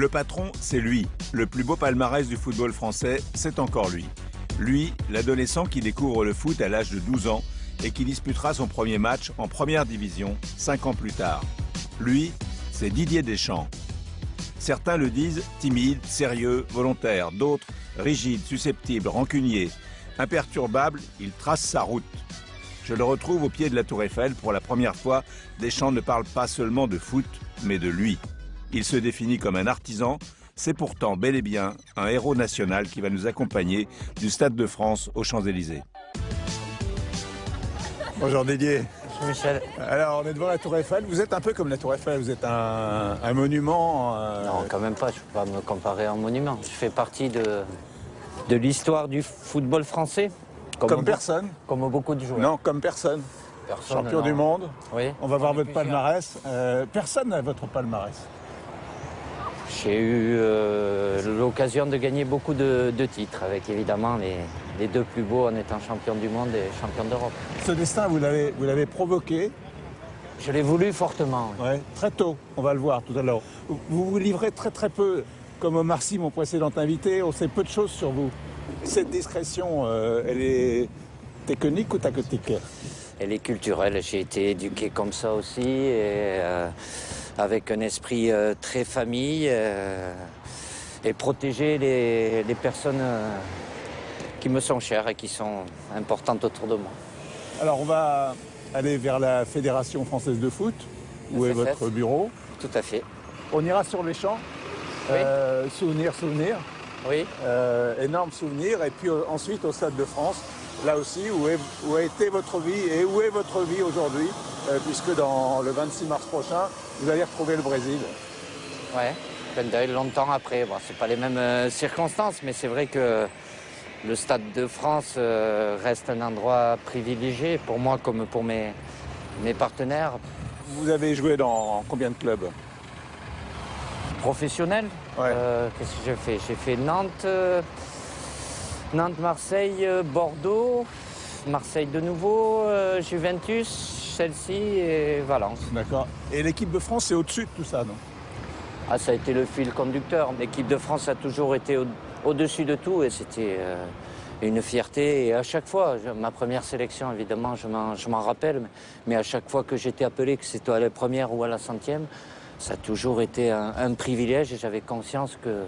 Le patron, c'est lui. Le plus beau palmarès du football français, c'est encore lui. Lui, l'adolescent qui découvre le foot à l'âge de 12 ans et qui disputera son premier match en première division 5 ans plus tard. Lui, c'est Didier Deschamps. Certains le disent timide, sérieux, volontaire. D'autres, rigide, susceptible, rancunier. Imperturbable, il trace sa route. Je le retrouve au pied de la Tour Eiffel pour la première fois. Deschamps ne parle pas seulement de foot, mais de lui. Il se définit comme un artisan. C'est pourtant bel et bien un héros national qui va nous accompagner du Stade de France aux Champs-Élysées. Bonjour Didier. Bonjour Michel. Alors on est devant la Tour Eiffel. Vous êtes un peu comme la Tour Eiffel. Vous êtes un monument. Non, quand même pas. Je ne peux pas me comparer à un monument. Je fais partie de l'histoire du football français. Comme personne. Comme beaucoup de joueurs. Non, comme personne. Champion du monde. Oui. On va voir votre palmarès. Personne n'a votre palmarès. J'ai eu l'occasion de gagner beaucoup de titres, avec évidemment les deux plus beaux en étant champion du monde et champion d'Europe. Ce destin, vous l'avez provoqué. Je l'ai voulu fortement. Ouais, très tôt, on va le voir tout à l'heure. Vous vous livrez très peu, comme Omar Sy, mon précédent invité, on sait peu de choses sur vous. Cette discrétion, elle est technique ou tactique? Elle est culturelle. J'ai été éduqué comme ça aussi, et avec un esprit très famille, et protéger les personnes qui me sont chères et qui sont importantes autour de moi. Alors on va aller vers la Fédération française de foot. Où est votre bureau? Tout à fait. On ira sur les champs. Oui. Souvenir. Oui. Énorme souvenir. Et puis ensuite au Stade de France, là aussi, où a été votre vie et où est votre vie aujourd'hui, puisque dans le 26 mars prochain, vous allez retrouver le Brésil. Ouais, plein d'œil, longtemps après. Bon, c'est pas les mêmes circonstances, mais c'est vrai que le Stade de France reste un endroit privilégié pour moi comme pour mes partenaires. Vous avez joué dans combien de clubs? Professionnels. Ouais. Qu'est-ce que j'ai fait? J'ai fait Nantes, Marseille, Bordeaux, Marseille de nouveau, Juventus, Chelsea et Valence. D'accord. Et l'équipe de France, c'est au-dessus de tout ça, non? Ah, ça a été le fil conducteur. L'équipe de France a toujours été au-dessus de tout et c'était une fierté. Et à chaque fois, ma première sélection, évidemment, je m'en rappelle, mais à chaque fois que j'étais appelé, que c'était à la première ou à la 100e, ça a toujours été un privilège et j'avais conscience que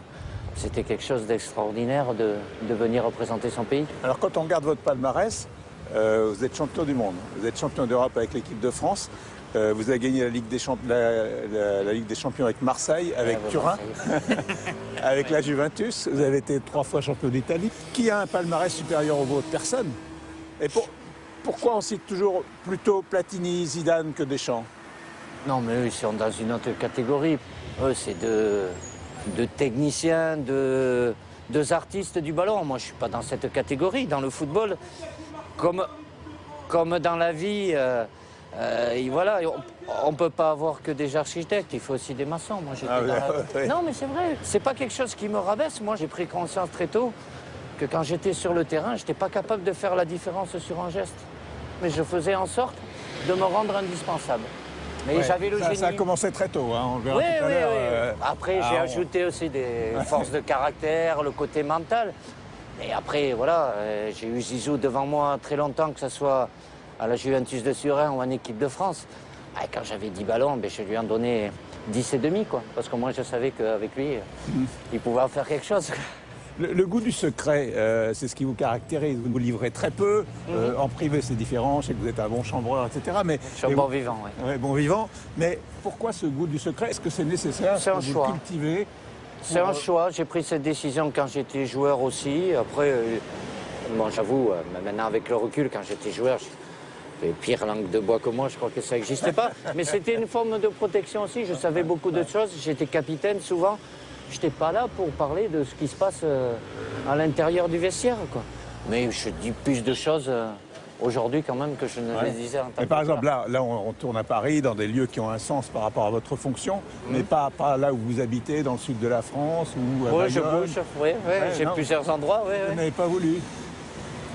c'était quelque chose d'extraordinaire de venir représenter son pays. Alors quand on regarde votre palmarès, vous êtes champion du monde, vous êtes champion d'Europe avec l'équipe de France, vous avez gagné la Ligue des Champions avec Marseille, avec Turin, avec la Juventus, vous avez été 3 fois champion d'Italie. Qui a un palmarès supérieur au vôtre? Personne. Et pourquoi on cite toujours plutôt Platini, Zidane que Deschamps? Non, mais eux, ils sont dans une autre catégorie. Eux, c'est de techniciens, de artistes du ballon. Moi, je ne suis pas dans cette catégorie. Dans le football, comme dans la vie, et voilà, on ne peut pas avoir que des architectes, il faut aussi des maçons. Moi, oui. Non, mais c'est vrai, c'est pas quelque chose qui me rabaisse. Moi, j'ai pris conscience très tôt que quand j'étais sur le terrain, je n'étais pas capable de faire la différence sur un geste. Mais je faisais en sorte de me rendre indispensable. Mais j'avais le génie. Ça a commencé très tôt, hein, on le verra oui, tout à l'heure. Oui. Après, j'ai ajouté aussi des forces de caractère, le côté mental. Et après, voilà, j'ai eu Zizou devant moi très longtemps, que ce soit à la Juventus de Turin ou en équipe de France. Et quand j'avais 10 ballons, je lui en donnais 10 et demi, quoi. Parce que moi, je savais qu'avec lui, il pouvait en faire quelque chose. Le goût du secret, c'est ce qui vous caractérise. Vous vous livrez très peu. En privé, c'est différent. Je sais que vous êtes un bon chambreur, etc. Mais, je suis un bon vivant, oui. Ouais, bon vivant. Mais pourquoi ce goût du secret? Est-ce que c'est nécessaire? C'est un choix. Cultiver C'est un choix. J'ai pris cette décision quand j'étais joueur aussi. Après, bon, j'avoue, maintenant avec le recul, quand j'étais joueur, j'avais pire langue de bois que moi. Je crois que ça n'existait pas. Mais c'était une forme de protection aussi. Je savais beaucoup de choses. J'étais capitaine souvent. Je n'étais pas là pour parler de ce qui se passe à l'intérieur du vestiaire, quoi. Mais je dis plus de choses aujourd'hui quand même que je ne les disais en tant que par exemple, là on tourne à Paris, dans des lieux qui ont un sens par rapport à votre fonction, mais pas là où vous habitez, dans le sud de la France ou à oui, je bouge, j'ai plusieurs endroits. Vous n'avez pas voulu?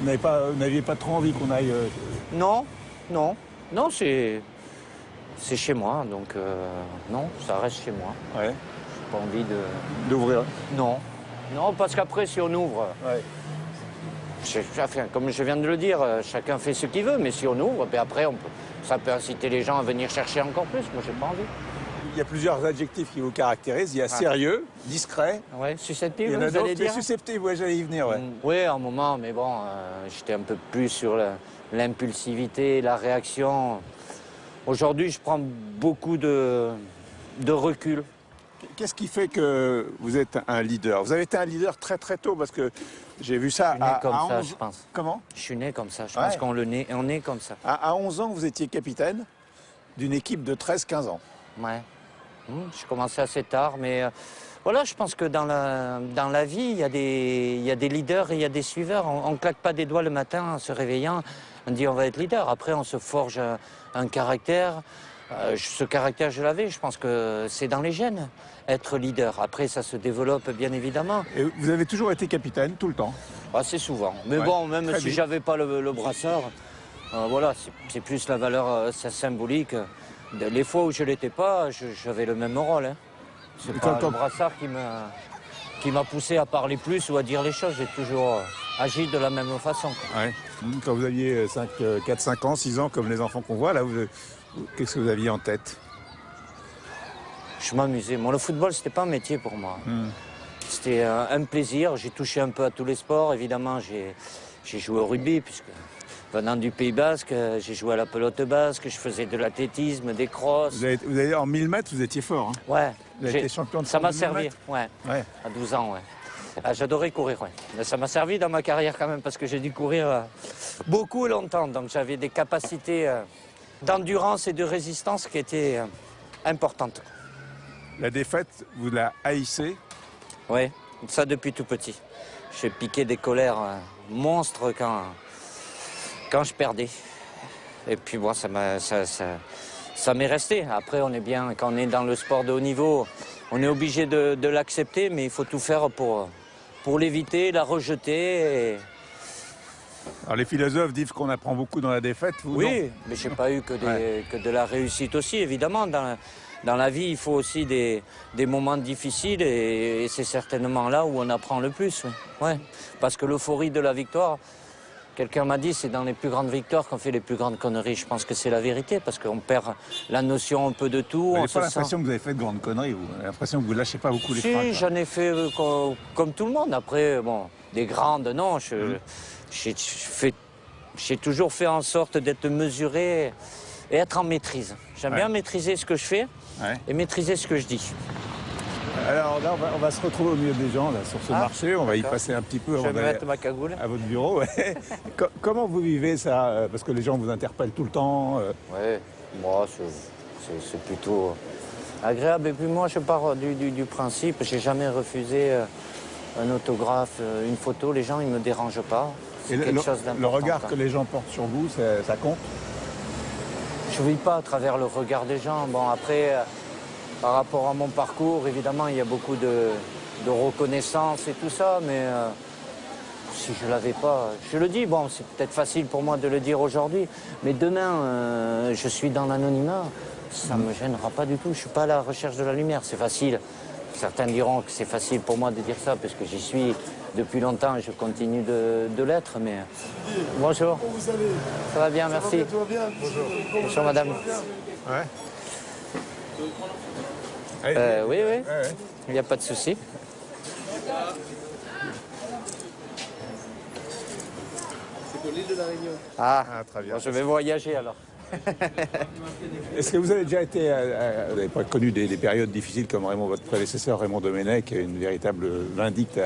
Vous n'aviez pas trop envie qu'on aille... Non, c'est chez moi, donc non, ça reste chez moi. Ouais. pas envie de... D'ouvrir. Non. Non, parce qu'après, si on ouvre, Ouais. enfin, comme je viens de le dire, chacun fait ce qu'il veut, mais si on ouvre, ben après, ça peut inciter les gens à venir chercher encore plus. Moi, j'ai pas envie. Il y a plusieurs adjectifs qui vous caractérisent. Il y a sérieux, discret. Ouais, susceptible, Il y en a vous allez d'autres, mais dire. susceptible, ouais, j'allais y venir. Ouais. Oui, à un moment, mais bon, j'étais un peu plus sur l'impulsivité, la réaction. Aujourd'hui, je prends beaucoup de recul. Qu'est-ce qui fait que vous êtes un leader? Vous avez été un leader très très tôt parce que j'ai vu ça Je suis né à comme ça, 11... je pense. Comment? Je suis né comme ça, je Ouais. pense on est comme ça. À 11 ans, vous étiez capitaine d'une équipe de 13-15 ans. Ouais. Je commençais assez tard, mais voilà, je pense que dans la vie, il y a des leaders et il y a des suiveurs. On ne claque pas des doigts le matin en se réveillant, on dit on va être leader. Après, on se forge un caractère. Ce caractère, je l'avais, je pense que c'est dans les gènes, être leader. Après, ça se développe bien évidemment. Et vous avez toujours été capitaine, tout le temps. Assez souvent. Mais Ouais, bon, même très si bien. j'avais pas le brassard, voilà, c'est plus la valeur symbolique. Les fois où je l'étais pas, j'avais le même rôle. Hein. C'est Et pas quand- le brassard qui m'a poussé à parler plus ou à dire les choses. J'ai toujours agi de la même façon. Ouais. Quand vous aviez 4, 5 ans, 6 ans, comme les enfants qu'on voit, là, qu'est-ce que vous aviez en tête? Je m'amusais. Moi, le football, c'était pas un métier pour moi. C'était un plaisir. J'ai touché un peu à tous les sports. Évidemment, j'ai joué au rugby, puisque venant du Pays Basque, j'ai joué à la pelote basque, je faisais de l'athlétisme, des crosses. Vous avez, en 1000 mètres, vous étiez fort. Hein. Ouais. Vous avez été champion de Ça France m'a de 1000 servi, mètres. ouais. Ouais. À 12 ans, ouais. Ah, j'adorais courir, ouais. Mais ça m'a servi dans ma carrière quand même, parce que j'ai dû courir beaucoup et longtemps. Donc j'avais des capacités d'endurance et de résistance qui étaient importantes. La défaite, vous la haïssez? Oui, ça depuis tout petit. J'ai piqué des colères monstres quand je perdais. Et puis bon, ça m'est resté. Après, on est bien, quand on est dans le sport de haut niveau, on est obligé de l'accepter, mais il faut tout faire pour l'éviter, la rejeter. Alors les philosophes disent qu'on apprend beaucoup dans la défaite. Vous, Oui, non. mais je n'ai pas eu que de la réussite aussi, évidemment. Dans la vie, il faut aussi des moments difficiles et c'est certainement là où on apprend le plus. Oui. Ouais. Parce que l'euphorie de la victoire, quelqu'un m'a dit, c'est dans les plus grandes victoires qu'on fait les plus grandes conneries. Je pense que c'est la vérité parce qu'on perd la notion un peu de tout. Vous On n'avez se pas sent... l'impression que vous avez fait de grandes conneries, vous. Vous avez l'impression que vous lâchez pas beaucoup les freins. Si, j'en ai fait comme tout le monde. Après, bon, des grandes, non. J'ai toujours fait en sorte d'être mesuré et être en maîtrise. J'aime bien maîtriser ce que je fais et maîtriser ce que je dis. Alors là, on va se retrouver au milieu des gens, là, sur ce marché. On va y passer un petit peu Je avant vais me d'aller mettre ma cagoule. à votre bureau. Ouais. Comment vous vivez ça? Parce que les gens vous interpellent tout le temps. Oui, moi, c'est plutôt agréable. Et puis moi, je pars du principe, j'ai jamais refusé un autographe, une photo. Les gens, ils me dérangent pas. C'est Et quelque chose d'important. le regard quoi. que les gens portent sur vous, ça compte? Je ne vis pas à travers le regard des gens. Bon, après, par rapport à mon parcours, évidemment, il y a beaucoup de reconnaissance et tout ça, mais si je ne l'avais pas, je le dis, bon, c'est peut-être facile pour moi de le dire aujourd'hui, mais demain, je suis dans l'anonymat, ça ne me gênera pas du tout. Je ne suis pas à la recherche de la lumière, c'est facile. Certains diront que c'est facile pour moi de dire ça, parce que j'y suis depuis longtemps et je continue de l'être, mais... Bonjour. Comment vous allez? Ça va bien, merci. Tout va bien? Bonjour. Bonjour, madame. Ouais. Oui, oui, Ouais. il n'y a pas de souci. C'est pour l'île de la Réunion. Ah, très bien. bon, je vais voyager alors. Est-ce que vous avez déjà été... vous n'avez pas connu des périodes difficiles comme votre prédécesseur Raymond Domenech, une véritable vindicte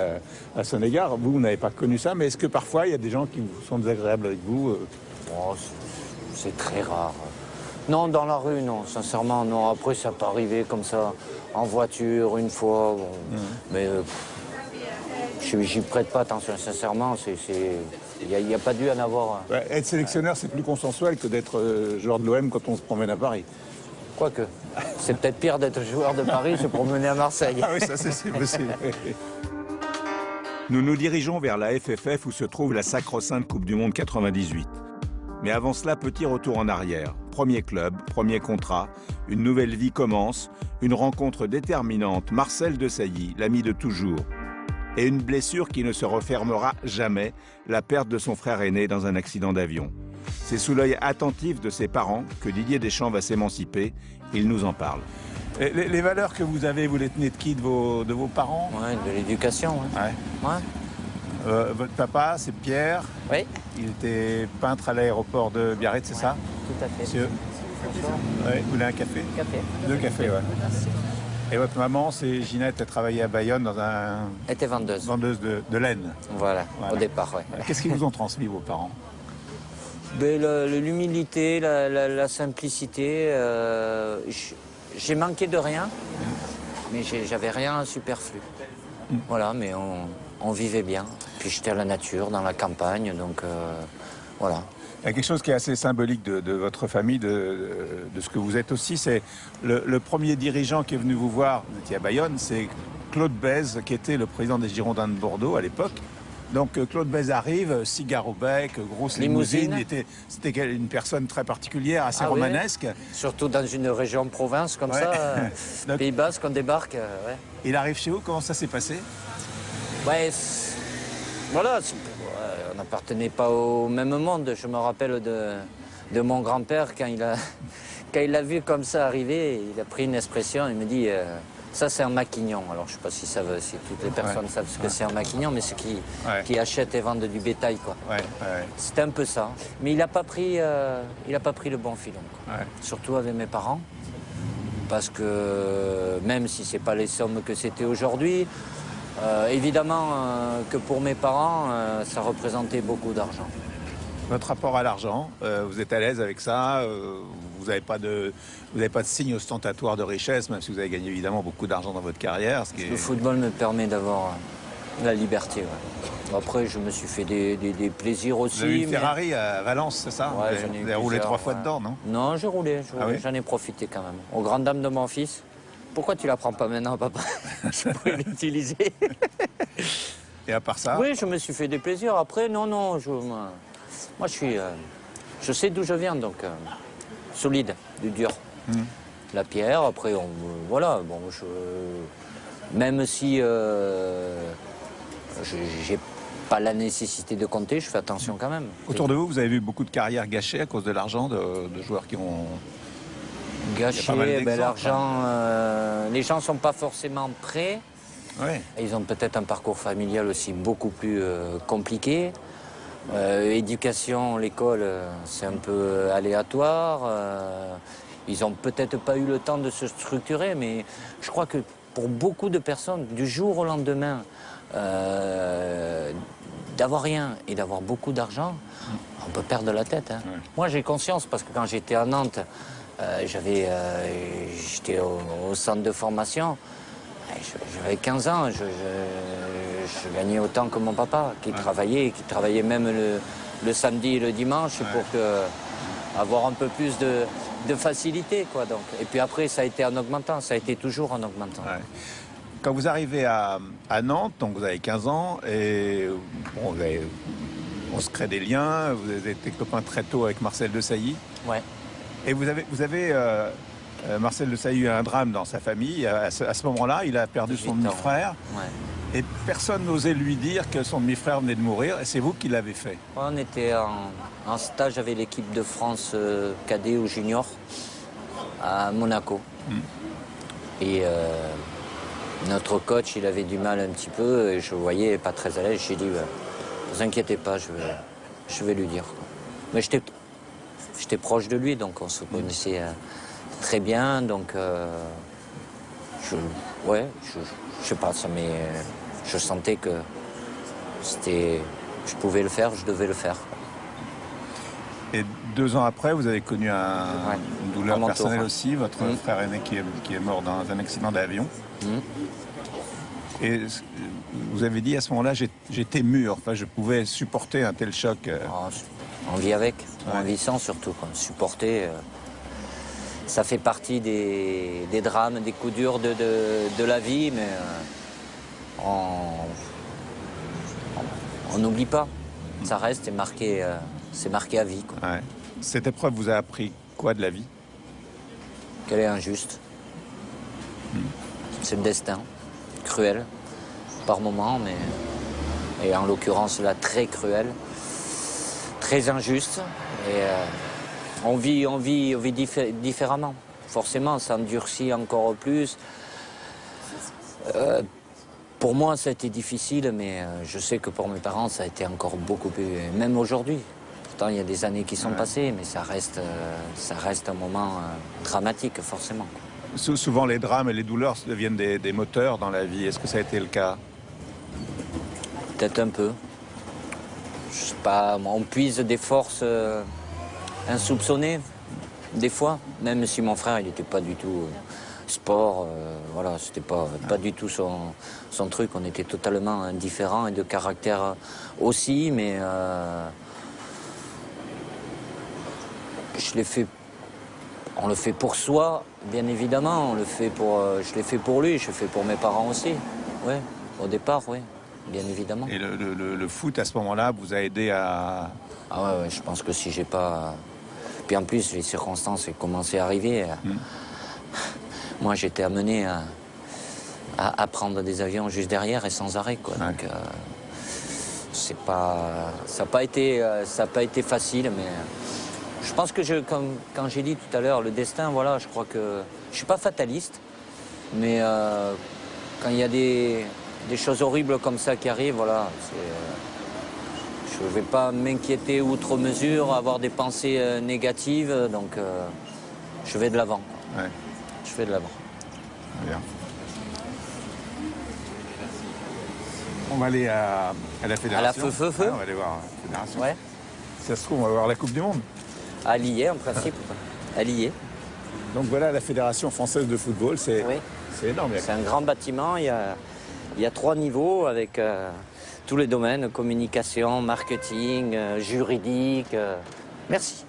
à son égard. Vous n'avez pas connu ça, mais est-ce que parfois il y a des gens qui sont désagréables avec vous? Oh, c'est très rare. Non, dans la rue, non. Sincèrement, non. Après, ça peut arriver comme ça, en voiture, une fois. Bon. Mais j'y prête pas attention. Sincèrement, il n'y a pas dû en avoir. Ouais, être sélectionneur, c'est plus consensuel que d'être joueur de l'OM quand on se promène à Paris. Quoique, c'est peut-être pire d'être joueur de Paris, se promener à Marseille. Ah oui, ça c'est possible. Nous nous dirigeons vers la FFF où se trouve la sacro-sainte Coupe du Monde 98. Mais avant cela, petit retour en arrière. premier club, premier contrat, une nouvelle vie commence, une rencontre déterminante, Marcel Desailly, l'ami de toujours. Et une blessure qui ne se refermera jamais, la perte de son frère aîné dans un accident d'avion. C'est sous l'œil attentif de ses parents que Didier Deschamps va s'émanciper. Il nous en parle. Les valeurs que vous avez, vous les tenez de qui? De vos parents? Ouais, de l'éducation. Ouais. Votre papa, c'est Pierre. Oui. Il était peintre à l'aéroport de Biarritz, c'est ça? Tout à fait. Monsieur? Oui, vous voulez un café? Café. 2 cafés, ouais. Merci. Et votre maman, c'est Ginette, elle travaillait à Bayonne dans un... Elle était vendeuse. vendeuse de laine. Voilà, au départ, ouais. Qu'est-ce qu'ils vous ont transmis, vos parents? Ben, l'humilité, la simplicité. J'ai manqué de rien, mais j'avais rien superflu. Voilà, mais on vivait bien. Puis j'étais à la nature, dans la campagne, donc voilà. Il y a quelque chose qui est assez symbolique de votre famille, de ce que vous êtes aussi. C'est le premier dirigeant qui est venu vous voir, vous étiez à Bayonne, c'est Claude Bèze, qui était le président des Girondins de Bordeaux à l'époque. Donc Claude Bèze arrive, cigare au bec, grosse limousine. C'était une personne très particulière, assez romanesque. Oui. Surtout dans une région province comme ça, Donc, Pays Basque, on débarque. Ouais. Il arrive chez vous, comment ça s'est passé? Ouais, voilà, on n'appartenait pas au même monde. Je me rappelle de mon grand-père, quand il l'a vu comme ça arriver, il a pris une expression, il me dit ça c'est un maquignon. Alors je ne sais pas si toutes les personnes savent ce que c'est un maquignon, mais ceux qui achètent et vendent du bétail, quoi. C'était un peu ça. Mais il n'a pas pris le bon filon, quoi. Surtout avec mes parents. Parce que même si ce n'est pas les sommes que c'était aujourd'hui, évidemment que pour mes parents, ça représentait beaucoup d'argent. Votre rapport à l'argent, vous êtes à l'aise avec ça? Vous n'avez pas de signe ostentatoire de richesse, même si vous avez gagné évidemment beaucoup d'argent dans votre carrière. Le football me permet d'avoir la liberté. Ouais. Après, je me suis fait des plaisirs aussi. Vous avez une Ferrari à Valence, c'est ça? Ouais, vous avez roulé 3 fois dedans, non? Non, j'ai roulé. Oui J'en ai profité quand même. Aux grandes dames de mon fils. Pourquoi tu la prends pas maintenant, papa? Je pourrais l'utiliser. Et à part ça? Oui, je me suis fait des plaisirs. Après, non, moi, je sais d'où je viens, donc solide, du dur. La pierre, après, voilà, bon, même si j'ai pas la nécessité de compter, je fais attention quand même. Autour de vous, vous avez vu beaucoup de carrières gâchées à cause de l'argent, de joueurs qui ont... Gâché, l'argent, les gens ne sont pas forcément prêts. Ouais. Ils ont peut-être un parcours familial aussi beaucoup plus compliqué. Éducation, l'école, c'est un peu aléatoire. Ils n'ont peut-être pas eu le temps de se structurer, mais je crois que pour beaucoup de personnes, du jour au lendemain, d'avoir rien et d'avoir beaucoup d'argent, on peut perdre la tête. Hein. Ouais. Moi, j'ai conscience, parce que quand j'étais à Nantes, j'étais au centre de formation. J'avais 15 ans, je gagnais autant que mon papa, qui travaillait même le samedi et le dimanche pour avoir un peu plus de facilité, quoi. Donc. Et puis après, ça a été en augmentant, ça a été toujours en augmentant. Ouais. Quand vous arrivez à Nantes, donc vous avez 15 ans, et bon, on se crée des liens, vous avez été copain très tôt avec Marcel Desailly. Ouais. Et vous avez Marcel Desailly a eu un drame dans sa famille. À ce moment-là, il a perdu son demi-frère. Ouais. Et personne n'osait lui dire que son demi-frère venait de mourir. Et c'est vous qui l'avez fait. On était en stage avec l'équipe de France cadet ou junior à Monaco. Et notre coach, il avait du mal un petit peu. Et je le voyais pas très à l'aise. J'ai dit, ne vous inquiétez pas, je vais lui dire. Mais j'étais proche de lui, donc on se connaissait très bien, donc je sais pas, je sentais que je pouvais le faire, je devais le faire. Et 2 ans après, vous avez connu une douleur personnelle aussi, votre frère aîné qui est mort dans un accident d'avion. Et vous avez dit à ce moment-là, j'étais mûr, enfin, je pouvais supporter un tel choc. On vit avec, on vit sans surtout, quoi. Supporter, ça fait partie des drames, des coups durs de la vie, mais on n'oublie pas. Ça reste, c'est marqué à vie, quoi. Ouais. Cette épreuve vous a appris quoi de la vie? Qu'elle est injuste. C'est le destin, cruel, par moments, mais... Et en l'occurrence, là, très cruel, très injuste. Et on vit différemment. Forcément, ça endurcit encore plus. Pour moi, ça a été difficile, mais je sais que pour mes parents, ça a été encore beaucoup plus... Même aujourd'hui. Pourtant, il y a des années qui sont passées, mais ça reste un moment dramatique, forcément. Souvent, les drames et les douleurs deviennent des moteurs dans la vie. Est-ce que ça a été le cas? Peut-être un peu. Je sais pas, on puise des forces insoupçonnées, des fois. Même si mon frère, il n'était pas du tout sport, voilà, c'était pas du tout son truc. On était totalement différents et de caractère aussi, mais on le fait pour soi, bien évidemment. On le fait je l'ai fait pour lui, je l'ai fait pour mes parents aussi. Ouais, au départ, oui. Bien évidemment. Et le foot, à ce moment-là, vous a aidé à... Ah ouais, je pense que si j'ai pas... Puis en plus, les circonstances ont commencé à arriver. Moi, j'étais amené à prendre des avions juste derrière et sans arrêt, quoi. Ouais. Donc, c'est pas... Ça n'a pas été facile, mais... Je pense que, quand j'ai dit tout à l'heure, le destin, voilà, je crois que... Je suis pas fataliste, mais quand il y a des choses horribles comme ça qui arrivent, voilà, je ne vais pas m'inquiéter outre mesure, avoir des pensées négatives, donc je vais de l'avant. Ouais. Je vais de l'avant. Bien. On va aller à la fédération. À la feu. Ah, on va aller voir la fédération. Ouais. Si ça se trouve, on va voir la Coupe du Monde. À Lier, en principe. À Lier. Donc voilà la Fédération française de football, c'est Oui. énorme. C'est un grand bâtiment, il y a 3 niveaux avec tous les domaines, communication, marketing, juridique. Merci.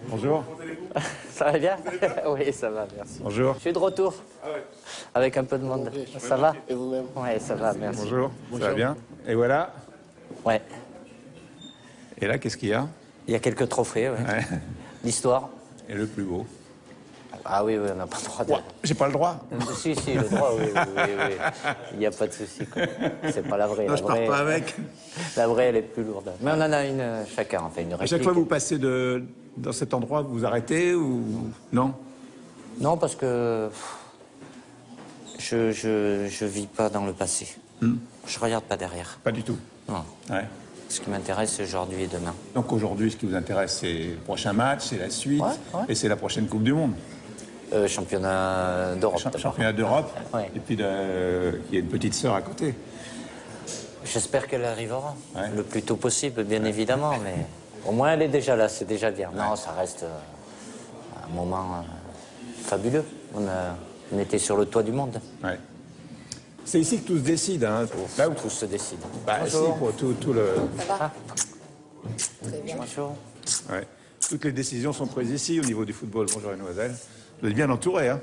Bonjour. Ça va bien? Oui, ça va, merci. Bonjour. Je suis de retour. Avec un peu de monde. Ça va? Et vous-même? Oui, ça va, merci. Bonjour. Ça va bien? Et voilà. Ouais. Et là, qu'est-ce qu'il y a? Il y a quelques trophées, ouais. Ouais. L'histoire. Et le plus beau? Ah oui, on n'a pas le droit de... J'ai pas le droit. Si, le droit, oui. Il n'y a pas de souci, quoi. C'est pas la vraie. Non, la je pars vraie, pas avec. La vraie, elle est plus lourde. Mais on en a une chacun, enfin une À réplique. chaque fois que vous passez dans cet endroit, vous vous arrêtez ou non? Non, parce que je vis pas dans le passé. Je regarde pas derrière. Pas du tout. Non. Ouais. Ce qui m'intéresse, c'est aujourd'hui et demain. Donc aujourd'hui, ce qui vous intéresse, c'est le prochain match, c'est la suite, Ouais. et c'est la prochaine Coupe du Monde. Championnat d'Europe. d'abord. Championnat d'Europe, Ouais. et puis il y a une petite sœur à côté. J'espère qu'elle arrivera Ouais. le plus tôt possible, bien évidemment, mais au moins elle est déjà là, c'est déjà bien. Non, ça reste un moment fabuleux. On était sur le toit du monde. Ouais. C'est ici que tout se décide. Hein. Là où Tout se décide. Bah, si, Bonjour. pour tout le... Ah. Bonjour. Ouais. Toutes les décisions sont prises ici au niveau du football. Bonjour, mademoiselle. Vous êtes bien entouré, hein?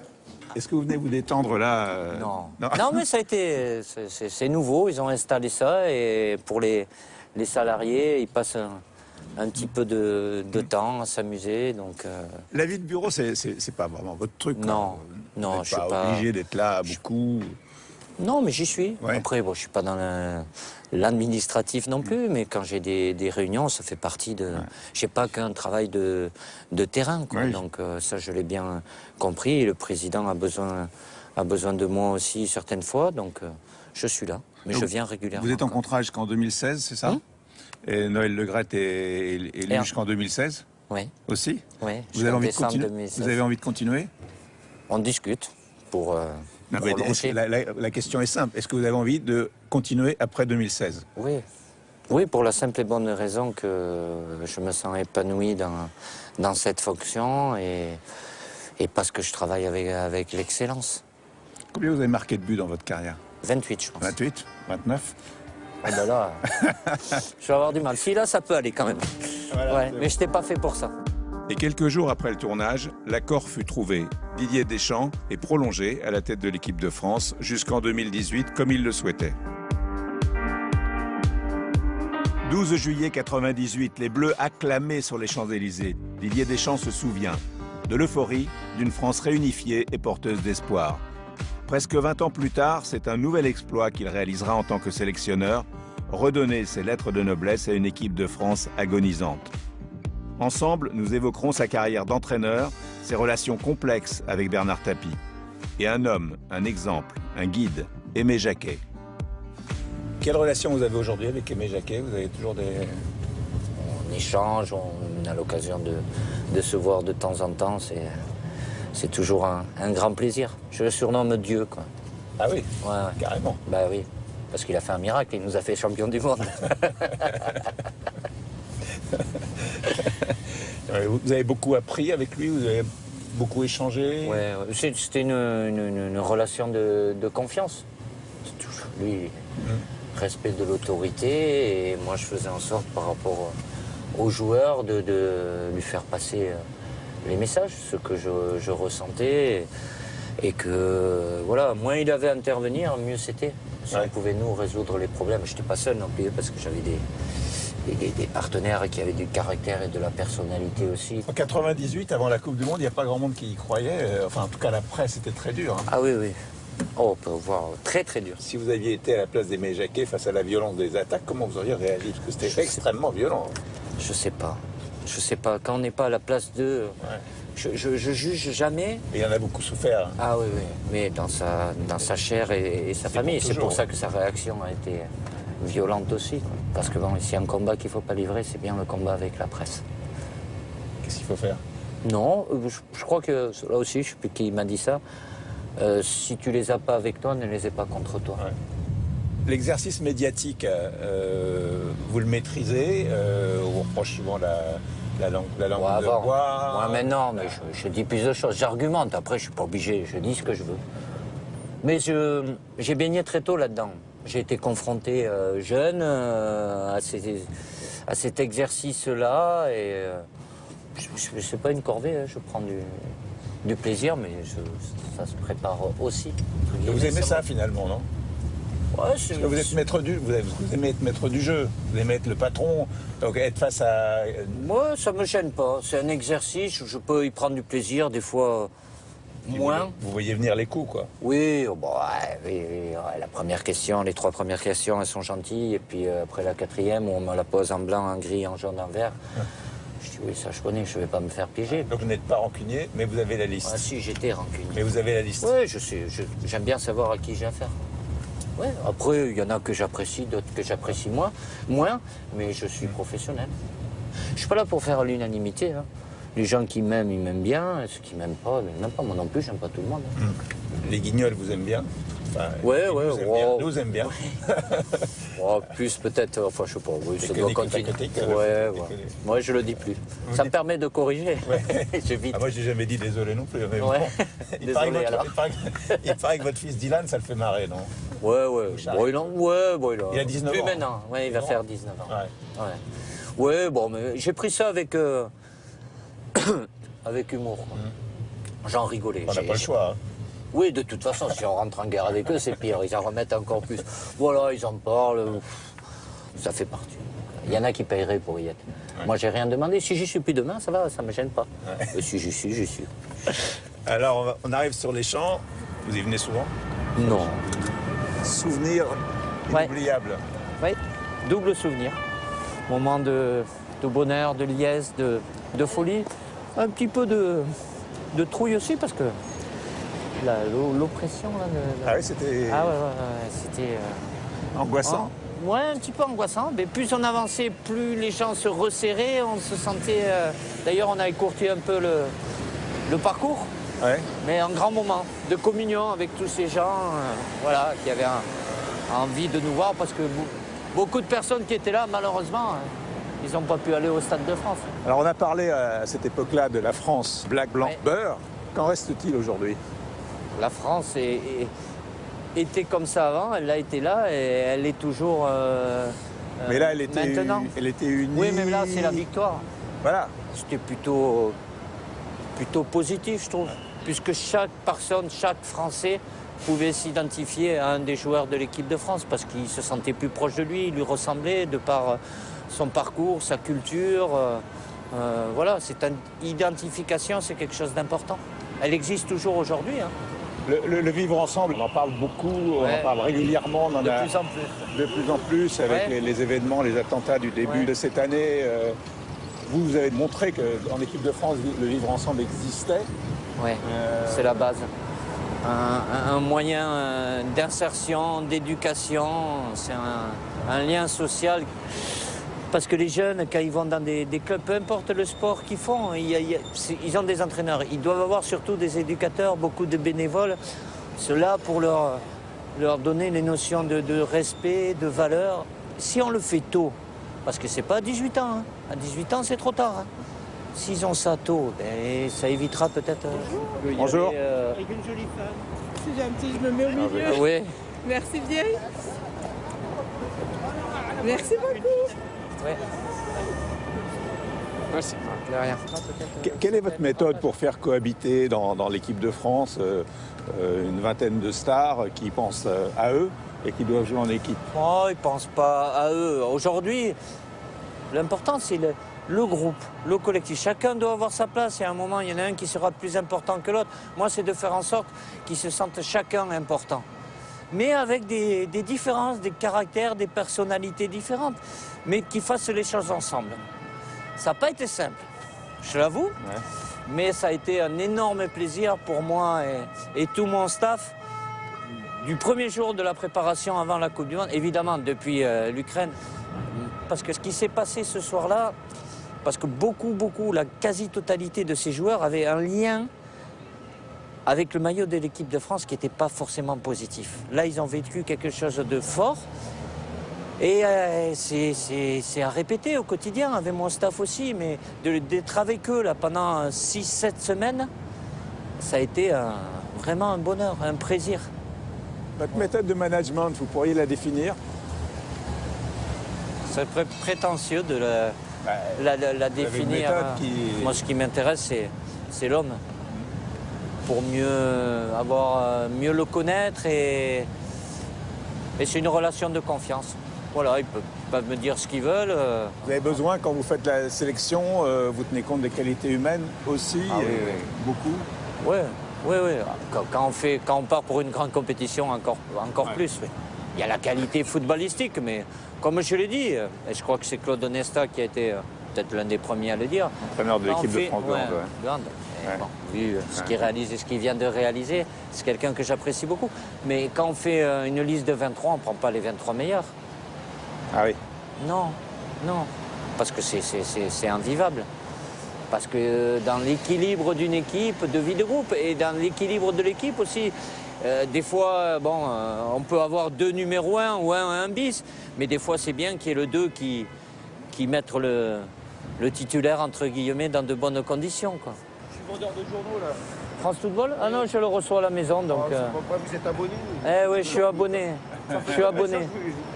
Est-ce que vous venez vous détendre là Non, mais ça a été... C'est nouveau, ils ont installé ça et pour les salariés, ils passent un petit peu de temps à s'amuser, donc... La vie de bureau, c'est pas vraiment votre truc. Non, quoi. non, Vous n'êtes je suis pas pas... obligé d'être là beaucoup. Non, mais j'y suis. Ouais. Après, bon, je suis pas dans l'administratif non plus, mais quand j'ai des réunions, ça fait partie de... J'ai pas qu'un travail de terrain, quoi. Oui. Donc ça, je l'ai bien compris. Et le président a besoin de moi aussi certaines fois, donc je suis là. Mais Donc, je viens régulièrement. Vous êtes en contrat jusqu'en 2016, c'est ça? Et Noël Le Graët est élu jusqu'en 2016 Oui, aussi? oui. Vous avez envie de décembre continuer? 2016. Vous avez envie de continuer? On discute pour Non, mais prolonger. la question est simple. Est-ce que vous avez envie de continuer après 2016? Oui. Oui, pour la simple et bonne raison que je me sens épanoui dans cette fonction et parce que je travaille avec l'excellence. Combien vous avez marqué de buts dans votre carrière? 28, je pense. 28? 29? Oh ben là, je vais avoir du mal. Si, là, ça peut aller quand même. Voilà, Ouais, c'est mais je n'étais pas fait pour ça. Et quelques jours après le tournage, l'accord fut trouvé. Didier Deschamps est prolongé à la tête de l'équipe de France jusqu'en 2018, comme il le souhaitait. 12 juillet 98, les Bleus acclamés sur les Champs-Élysées. Didier Deschamps se souvient. de l'euphorie, d'une France réunifiée et porteuse d'espoir. Presque 20 ans plus tard, c'est un nouvel exploit qu'il réalisera en tant que sélectionneur, redonner ses lettres de noblesse à une équipe de France agonisante. Ensemble, nous évoquerons sa carrière d'entraîneur, ses relations complexes avec Bernard Tapie. Et un homme, un exemple, un guide, Aimé Jacquet. Quelle relation vous avez aujourd'hui avec Aimé Jacquet? Vous avez toujours des... On échange, on a l'occasion de se voir de temps en temps. C'est toujours un grand plaisir. Je le surnomme Dieu, quoi. Ah oui, Ouais. carrément. Bah oui, parce qu'il a fait un miracle, il nous a fait champion du monde. Vous avez beaucoup appris avec lui, vous avez beaucoup échangé. Ouais, c'était une relation de confiance. Lui, respect de l'autorité, et moi je faisais en sorte par rapport aux joueurs de lui faire passer les messages, ce que je ressentais, et que voilà, moins il avait à intervenir, mieux c'était. Si on pouvait nous résoudre les problèmes. Je n'étais pas seul non plus, parce que j'avais des partenaires qui avaient du caractère et de la personnalité aussi. En 98, avant la Coupe du Monde, il n'y a pas grand monde qui y croyait. Enfin, en tout cas, la presse était très dure. Hein. Ah oui, oui. Oh, on peut voir très très dur. Si vous aviez été à la place d'Aimé Jacquet face à la violence des attaques, comment vous auriez réagi? Parce que c'était extrêmement violent. Je sais pas. Je sais pas. Quand on n'est pas à la place d'eux, je juge jamais. Et il y en a beaucoup souffert. Hein. Ah oui, oui. Mais dans sa chair et sa famille. C'est pour ça que sa réaction a été violente aussi. Quoi. Parce que bon, s'il y a un combat qu'il ne faut pas livrer, c'est bien le combat avec la presse. Qu'est-ce qu'il faut faire? Non, je crois que là aussi, je ne sais plus qui m'a dit ça. Si tu les as pas avec toi, ne les ai pas contre toi. Ouais. L'exercice médiatique, vous le maîtrisez? On reproche souvent la langue de bois. Moi maintenant, mais je dis plus de choses. J'argumente. Après, je suis pas obligé. Je dis ce que je veux. Mais j'ai baigné très tôt là-dedans. J'ai été confronté jeune à cet exercice-là. Et c'est pas une corvée. Hein. Je prends du plaisir, mais ça se prépare aussi. Et vous aimez ça finalement, non? Ouais, parce que vous êtes maître vous aimez être maître du jeu, vous aimez être le patron, donc être face à... Moi, ça me gêne pas. C'est un exercice, je peux y prendre du plaisir, des fois moins. Vous voyez venir les coups, quoi. Oui, bon, oui, la première question, les 3 premières questions, elles sont gentilles, et puis après la 4e, on me la pose en blanc, en gris, en jaune, en vert. Je dis oui, ça je connais, je vais pas me faire piéger. Donc vous n'êtes pas rancunier, mais vous avez la liste. Ah si, j'étais rancunier. Mais vous avez la liste. Oui, je sais, j'aime bien savoir à qui j'ai affaire. Ouais, après, il y en a que j'apprécie, d'autres que j'apprécie moins, mais je suis professionnel. Je suis pas là pour faire l'unanimité. Hein. Les gens qui m'aiment, ils m'aiment bien, ceux qui m'aiment pas, ils m'aiment pas. Moi non plus, j'aime pas tout le monde. Hein. Les Guignols vous aiment bien? Enfin, ouais. Nous vous aiment bien. Oh, plus peut-être, enfin je sais pas, oui, ça doit continuer. Moi je le dis plus. Ça me permet de corriger. Ouais. J'évite. Ah, moi j'ai jamais dit désolé non plus. Mais ouais. il Désolé alors. Il paraît que votre fils Dylan, ça le fait marrer, non? Ouais. Bon, il a 19 plus ans. maintenant, ouais, il va faire 19 ans. Ouais. Ouais, bon, mais j'ai pris ça avec, avec humour. J'en rigolais. On n'a pas le choix. Hein. Oui, de toute façon, si on rentre en guerre avec eux, c'est pire. Ils en remettent encore plus. Voilà, ils en parlent. Ça fait partie. Il y en a qui paieraient pour y être. Ouais. Moi, j'ai rien demandé. Si j'y suis plus demain, ça va, ça me gêne pas. Ouais. Et si j'y suis, j'y suis. Alors, on arrive sur les champs. Vous y venez souvent? Non. Souvenir inoubliable. Oui, double souvenir. Moment de bonheur, de liesse, de folie. Un petit peu de trouille aussi, parce que l'oppression, là... Ah oui, c'était... Ah ouais, c'était... angoissant. Ouais, un petit peu angoissant. Mais plus on avançait, plus les gens se resserraient. On se sentait... D'ailleurs, on a écourté un peu le parcours. Ouais. Mais un grand moment de communion avec tous ces gens voilà, qui avaient envie de nous voir. Parce que beaucoup de personnes qui étaient là, malheureusement, ils n'ont pas pu aller au Stade de France. Alors, on a parlé à cette époque-là de la France black, blanc, beurre. Qu'en reste-t-il aujourd'hui? La France était comme ça avant, elle a été là et elle est toujours mais là, elle était maintenant. Elle était unie. Oui, mais là, c'est la victoire. Voilà. C'était plutôt positif, je trouve, puisque chaque personne, chaque Français pouvait s'identifier à un des joueurs de l'équipe de France parce qu'il se sentait plus proche de lui, il lui ressemblait de par son parcours, sa culture. Voilà, cette identification, c'est quelque chose d'important. Elle existe toujours aujourd'hui. Hein. Le vivre ensemble, on en parle beaucoup, on en parle régulièrement, on en De a plus en plus. de plus en plus avec les événements, les attentats du début de cette année. Vous avez montré qu'en équipe de France, le vivre ensemble existait. Oui, c'est la base. Un moyen d'insertion, d'éducation, c'est un lien social. Parce que les jeunes, quand ils vont dans des clubs, peu importe le sport qu'ils font, ils ont des entraîneurs. Ils doivent avoir surtout des éducateurs, beaucoup de bénévoles. Cela pour leur donner les notions de respect, de valeur. Si on le fait tôt, parce que c'est pas à 18 ans. Hein. À 18 ans, c'est trop tard. Hein. S'ils ont ça tôt, ben, ça évitera peut-être... Bonjour. Avec une jolie femme. C'est gentil, je me mets au milieu. Oui. Merci bien. Merci beaucoup. Ouais. Merci. De rien. Quelle est votre méthode pour faire cohabiter dans l'équipe de France une vingtaine de stars qui pensent à eux et qui doivent jouer en équipe? Oh, ils ne pensent pas à eux. Aujourd'hui, l'important, c'est le groupe, le collectif. Chacun doit avoir sa place. Et à un moment, il y en a un qui sera plus important que l'autre. Moi, c'est de faire en sorte qu'ils se sentent chacun important. Mais avec des différences, des caractères, des personnalités différentes, mais qui fassent les choses ensemble. Ça n'a pas été simple, je l'avoue, mais ça a été un énorme plaisir pour moi et tout mon staff. Du premier jour de la préparation avant la Coupe du Monde, évidemment depuis l'Ukraine, parce que ce qui s'est passé ce soir-là, parce que beaucoup, la quasi-totalité de ces joueurs avaient un lien avec le maillot de l'équipe de France qui n'était pas forcément positif. Là, ils ont vécu quelque chose de fort. Et c'est à répéter au quotidien, avec mon staff aussi, mais d'être avec eux là, pendant 6-7 semaines, ça a été vraiment un bonheur, un plaisir. Votre méthode de management, vous pourriez la définir? C'est prétentieux de la définir. Moi, ce qui m'intéresse, c'est l'homme. Pour mieux le connaître et c'est une relation de confiance. Voilà, ils peuvent me dire ce qu'ils veulent. Vous avez besoin, quand vous faites la sélection, vous tenez compte des qualités humaines aussi, beaucoup? Oui. Quand on part pour une grande compétition, encore plus. Oui. Il y a la qualité footballistique, mais comme je l'ai dit, et je crois que c'est Claude Onesta qui a été peut-être l'un des premiers à le dire. Entraîneur de l'équipe de France de hand. Bon, vu ce qu'il réalise et ce qu'il vient de réaliser, c'est quelqu'un que j'apprécie beaucoup. Mais quand on fait une liste de 23, on ne prend pas les 23 meilleurs. Ah oui? Non. Parce que c'est invivable. Parce que dans l'équilibre d'une équipe, de vie de groupe, et dans l'équilibre de l'équipe aussi, des fois, on peut avoir 2 numéros 1 ou un bis, mais des fois c'est bien qu'il y ait le 2 qui mette le titulaire, entre guillemets, dans de bonnes conditions, quoi. Vendeur de journaux là. France Football? Ah non, je le reçois à la maison, donc... Vous êtes abonné? Oui, je suis abonné.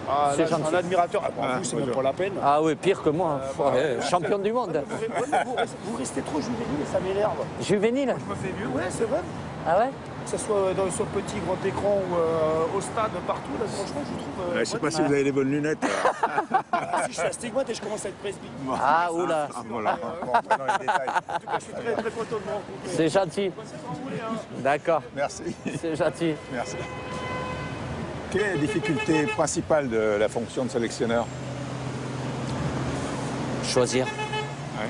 Ah, c'est gentil. un admirateur. Vous, c'est même pas la peine. Ah oui, pire que moi. Champion du monde. Vous restez trop juvénile et ça m'énerve. Juvénile? Je me fais vieux, ouais, c'est vrai. Ah ouais? Que ce soit sur le petit grand écran ou au stade, partout, là, franchement, je trouve... Je sais pas si vous avez les bonnes lunettes. Si je suis astigmate et je commence à être presby. Ah, oula. Voilà, on rentre dans les détails. En tout cas, je suis très content de vous rencontrer. C'est gentil. D'accord. Merci. C'est gentil. Merci. Quelle est la difficulté principale de la fonction de sélectionneur? Choisir. Ouais.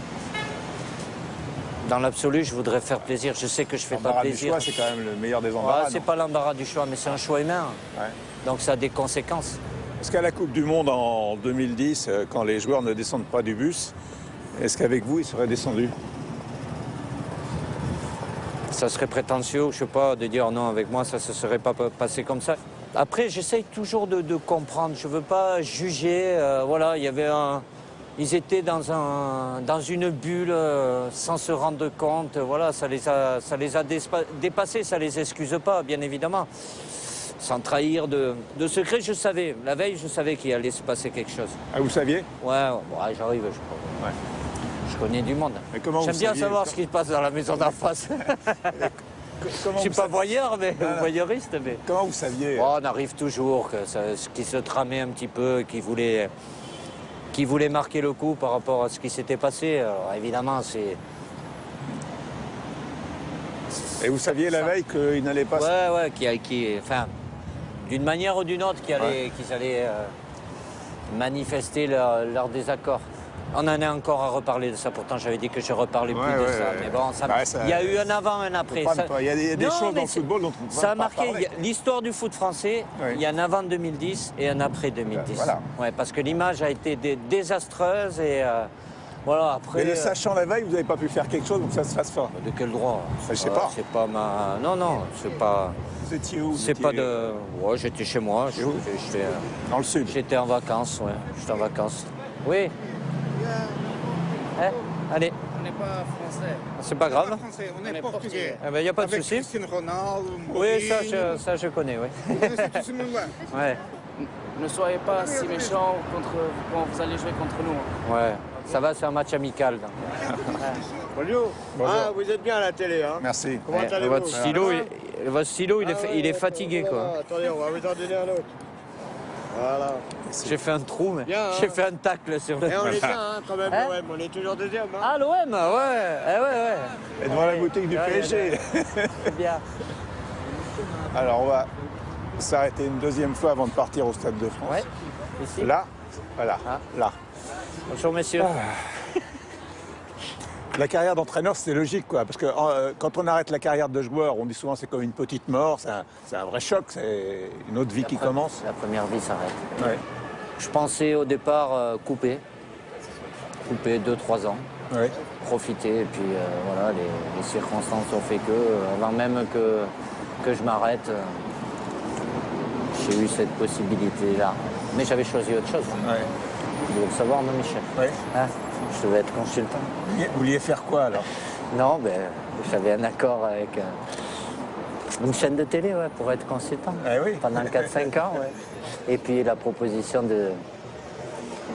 Dans l'absolu, je voudrais faire plaisir. Je sais que je fais pas L'embarras du plaisir. choix, c'est quand même le meilleur des embarras. C'est pas l'embarras du choix, mais c'est un choix humain. Ouais. Donc ça a des conséquences. Est-ce qu'à la Coupe du Monde en 2010, quand les joueurs ne descendent pas du bus, est-ce qu'avec vous, ils seraient descendus? Ça serait prétentieux, je sais pas, de dire non, avec moi, ça se serait pas passé comme ça. Après, j'essaye toujours de comprendre. Je veux pas juger. Voilà, il y avait ils étaient dans une bulle sans se rendre compte. Voilà, ça les a dépassés. Ça les excuse pas, bien évidemment. Sans trahir de secret, je savais. La veille, je savais qu'il allait se passer quelque chose. Ah, vous saviez? Ouais, j'arrive, je crois. Ouais. Je connais du monde. J'aime bien savoir ce qui se passe dans la maison d'en face. Je ne suis pas voyeur, mais voyeuriste. Mais... Comment vous saviez? On arrive toujours, ce qui se tramait un petit peu, qui voulait qui voulait marquer le coup par rapport à ce qui s'était passé. Alors évidemment, c'est... Et vous saviez la veille qu'il n'allait pas... Ouais, enfin, d'une manière ou d'une autre, qu'ils allaient manifester leur désaccord. On en est encore à reparler de ça, pourtant j'avais dit que je reparlais plus de ça. Mais bon, il y a eu un avant, un après. Il y a des choses dans le football dont on ne peut ça a pas marqué parler. L'histoire du foot français, il y a un avant 2010 et un après 2010. Voilà. Ouais, parce que l'image a été désastreuse et voilà, après... Mais le sachant la veille, vous n'avez pas pu faire quelque chose pour que ça se fasse pas. De quel droit? Je sais pas. C'est pas ma... Non, c'est pas... Vous étiez où? C'est pas de... Ouais, j'étais chez moi. Dans le sud. J'étais en vacances, ouais. J'étais en vacances. Oui. Hein? Allez. On n'est pas français. C'est pas grave. On est portugais. Il n'y a pas de Avec souci. Cristiano Ronaldo, Oui, Mourinho. ça je connais, oui. C'est tout ce monde-là. Ouais, Ne soyez pas si méchants quand vous allez jouer contre nous. ouais. Ça va, c'est un match amical. donc. Bonjour. Ah, vous êtes bien à la télé, hein? Merci. Comment allez-vous? Votre stylo, il est fatigué, quoi. Voilà, attendez, on va vous en donner un autre. Voilà. J'ai fait un trou, mais Bien, hein. j'ai fait un tacle sur le... Et on est bien, hein, quand même, Hein? l'OM. On est toujours deuxième, hein? Ah, l'OM, ouais. Ouais. Et devant la boutique du PSG. C'est bien. Alors on va s'arrêter une deuxième fois avant de partir au Stade de France. Ouais, ici. Là, voilà, Ah. là. Bonjour, messieurs. La carrière d'entraîneur, c'est logique, quoi. Parce que quand on arrête la carrière de joueur, on dit souvent c'est comme une petite mort, c'est un vrai choc, c'est une autre vie qui commence. La première vie s'arrête. Ouais. Je pensais au départ couper 2-3 ans, Ouais. profiter, et puis voilà, les circonstances ont fait que, avant même que je m'arrête, j'ai eu cette possibilité-là. Mais j'avais choisi autre chose. Ouais. Vous voulez le savoir, non, Michel? Ouais. Hein, je devais être consultant. Vous vouliez faire quoi alors? Non, ben, j'avais un accord avec une chaîne de télé, ouais, pour être consultant. Ah oui. Pendant 4-5 ans, ouais. Et puis la proposition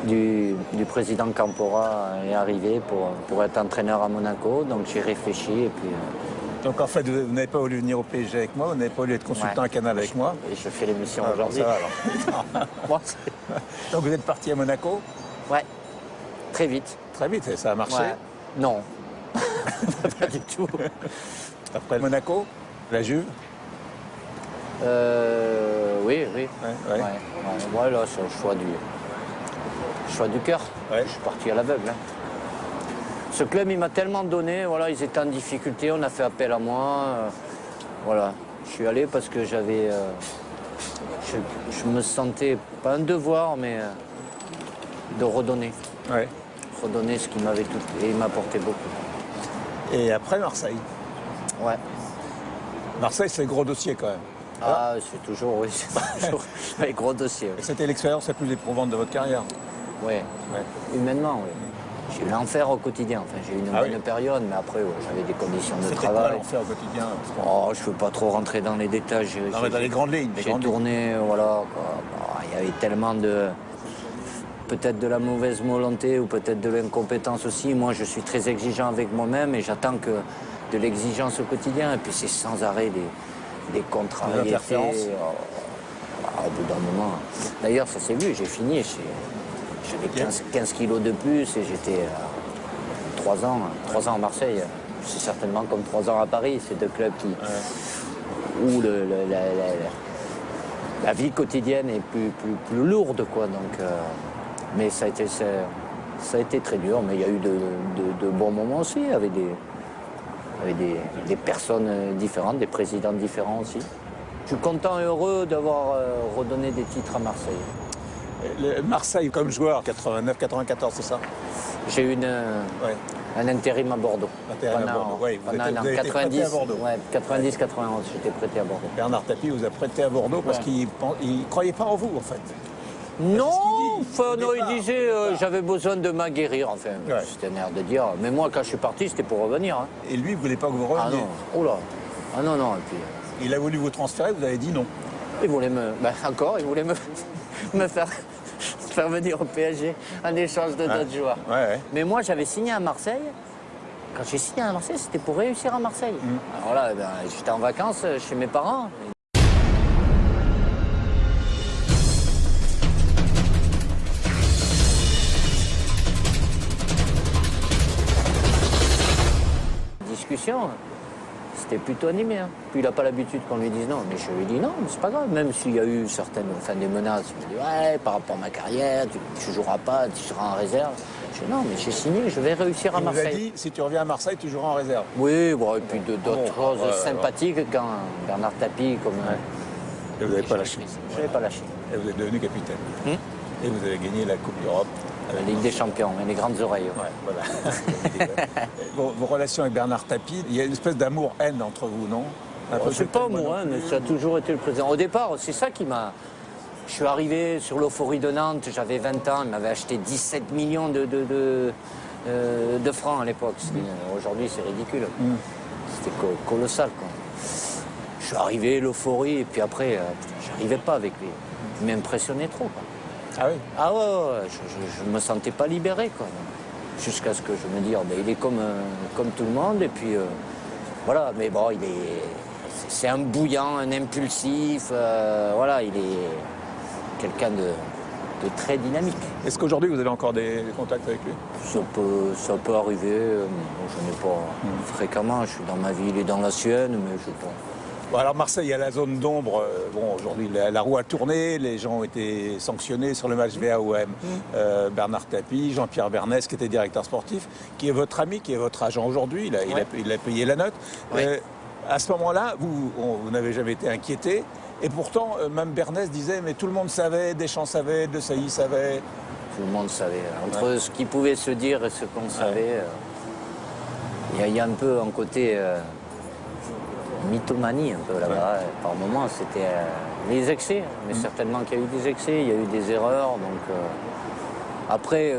du président Campora est arrivée pour être entraîneur à Monaco. Donc j'ai réfléchi et puis... Donc en fait, vous n'avez pas voulu venir au PSG avec moi, vous n'avez pas voulu être consultant ouais. à Canal avec moi. Et je fais l'émission Ah, bon, aujourd'hui. ça va, alors. Moi, Donc vous êtes parti à Monaco, ouais, très vite. très vite, et ça a marché. Ouais. Non, pas du tout. Après Monaco, la Juve. Oui. Ouais. Ouais, là, c'est le choix du cœur. Ouais. Je suis parti à l'aveugle. Hein. Ce club, il m'a tellement donné. Voilà, ils étaient en difficulté, on a fait appel à moi. Voilà, je suis allé parce que j'avais... je me sentais, pas un devoir, mais de redonner. Ouais. Redonner ce qui m'avait tout... Et il m'a apporté beaucoup. Et après Marseille. Ouais. Marseille, c'est le gros dossier quand même. Ah, c'est toujours, oui, c'est toujours un gros dossier. Et c'était l'expérience la plus éprouvante de votre carrière. Oui, Ouais. humainement, oui. J'ai eu l'enfer au quotidien. Enfin, j'ai eu une Ah bonne oui. période, mais après, ouais, j'avais des conditions de C'était quoi travail. l'enfer au quotidien? Oh, je ne veux pas trop rentrer dans les détails. Non, mais dans les grandes lignes. les J'ai grandes lignes. tourné, voilà. Quoi. Bon, il y avait tellement de... Peut-être de la mauvaise volonté ou peut-être de l'incompétence aussi. Moi, je suis très exigeant avec moi-même et j'attends que de l'exigence au quotidien. Et puis, c'est sans arrêt des contrats. Des interférences. Au bout d'un moment. D'ailleurs, ça s'est vu, j'ai fini. J'avais 15 kilos de plus et j'étais 3 ans à Marseille. C'est certainement comme 3 ans à Paris. C'est deux clubs où la vie quotidienne est plus lourde, quoi. Donc, mais ça a été très dur. Mais il y a eu de bons moments aussi, avec des personnes différentes, des présidents différents aussi. Je suis content et heureux d'avoir redonné des titres à Marseille. Marseille comme joueur, 89-94, c'est ça? J'ai eu Ouais. un intérim à Bordeaux. Intérim à Bordeaux, oui, vous pendant avez un an. été prêté 90, à Bordeaux. ouais, 90-91, j'étais prêté à Bordeaux. Bernard Tapie vous a prêté à Bordeaux parce Ouais. qu'il ne croyait pas en vous, en fait. Non, dit, enfin, au non, il départ, disait au départ. j'avais besoin de m'aguerrir. Enfin, Ouais. c'était un air de dire. Mais moi, quand je suis parti, c'était pour revenir. Hein. Et lui, il ne voulait pas que vous Ah reveniez. non, oh là. Ah non, non. Et puis, Il a voulu vous transférer, vous avez dit non. il voulait il voulait me faire venir au PSG en échange de d'autres joueurs. Ouais. Mais moi, j'avais signé à Marseille. Quand j'ai signé à Marseille, c'était pour réussir à Marseille. Alors là, j'étais en vacances chez mes parents. compétition, c'était plutôt animé. Hein. Puis il n'a pas l'habitude qu'on lui dise non. Mais je lui dis non, mais c'est pas grave. Même s'il y a eu certaines, des menaces, il me dit ouais, par rapport à ma carrière, tu joueras pas, tu seras en réserve. Je dis non, mais j'ai signé, je vais réussir à Marseille. Il vous a dit, si tu reviens à Marseille, tu joueras en réserve. Oui, bon, et puis d'autres choses sympathiques quand Bernard Tapie, comme... Et vous n'avez pas lâché. Je n'avais pas lâché. Et vous êtes devenu capitaine. Et vous avez gagné la Coupe d'Europe. La Ligue des Champions, et les grandes oreilles. Ouais, voilà. Vos relations avec Bernard Tapie, il y a une espèce d'amour-haine entre vous, non? C'est pas moi, mais ça a toujours été le président. Au départ, c'est ça qui m'a... Je suis arrivé sur l'Euphorie de Nantes, j'avais 20 ans, il m'avait acheté 17 millions de francs à l'époque. Aujourd'hui, c'est ridicule. C'était colossal, quoi. Je suis arrivé, l'Euphorie, et puis après, j'arrivais pas avec lui. Il m'impressionnait trop, quoi. Ah oui? Ah ouais, je me sentais pas libéré, quoi. Jusqu'à ce que je me dise, il est comme tout le monde, et puis voilà, mais bon, c'est un bouillant, un impulsif, voilà, il est quelqu'un de très dynamique. Est-ce qu'aujourd'hui vous avez encore des contacts avec lui? Ça peut arriver, je n'ai pas fréquemment, je suis dans ma vie, il est dans la sienne, mais je pas. Bon, alors Marseille, il y a la zone d'ombre. Bon, aujourd'hui, la roue a tourné, les gens ont été sanctionnés sur le match VAOM. Bernard Tapie, Jean-Pierre Bernès, qui était directeur sportif, qui est votre ami, qui est votre agent aujourd'hui, il a payé la note. Ouais. À ce moment-là, vous n'avez jamais été inquiété. Et pourtant, même Bernès disait, mais tout le monde savait, Deschamps savait, De Sailly savait. Tout le monde savait. Entre ce qui pouvait se dire et ce qu'on savait, il y a un peu un côté... mythomanie un peu là-bas. Par moments, c'était les excès, mais certainement qu'il y a eu des excès, il y a eu des erreurs. Donc, après,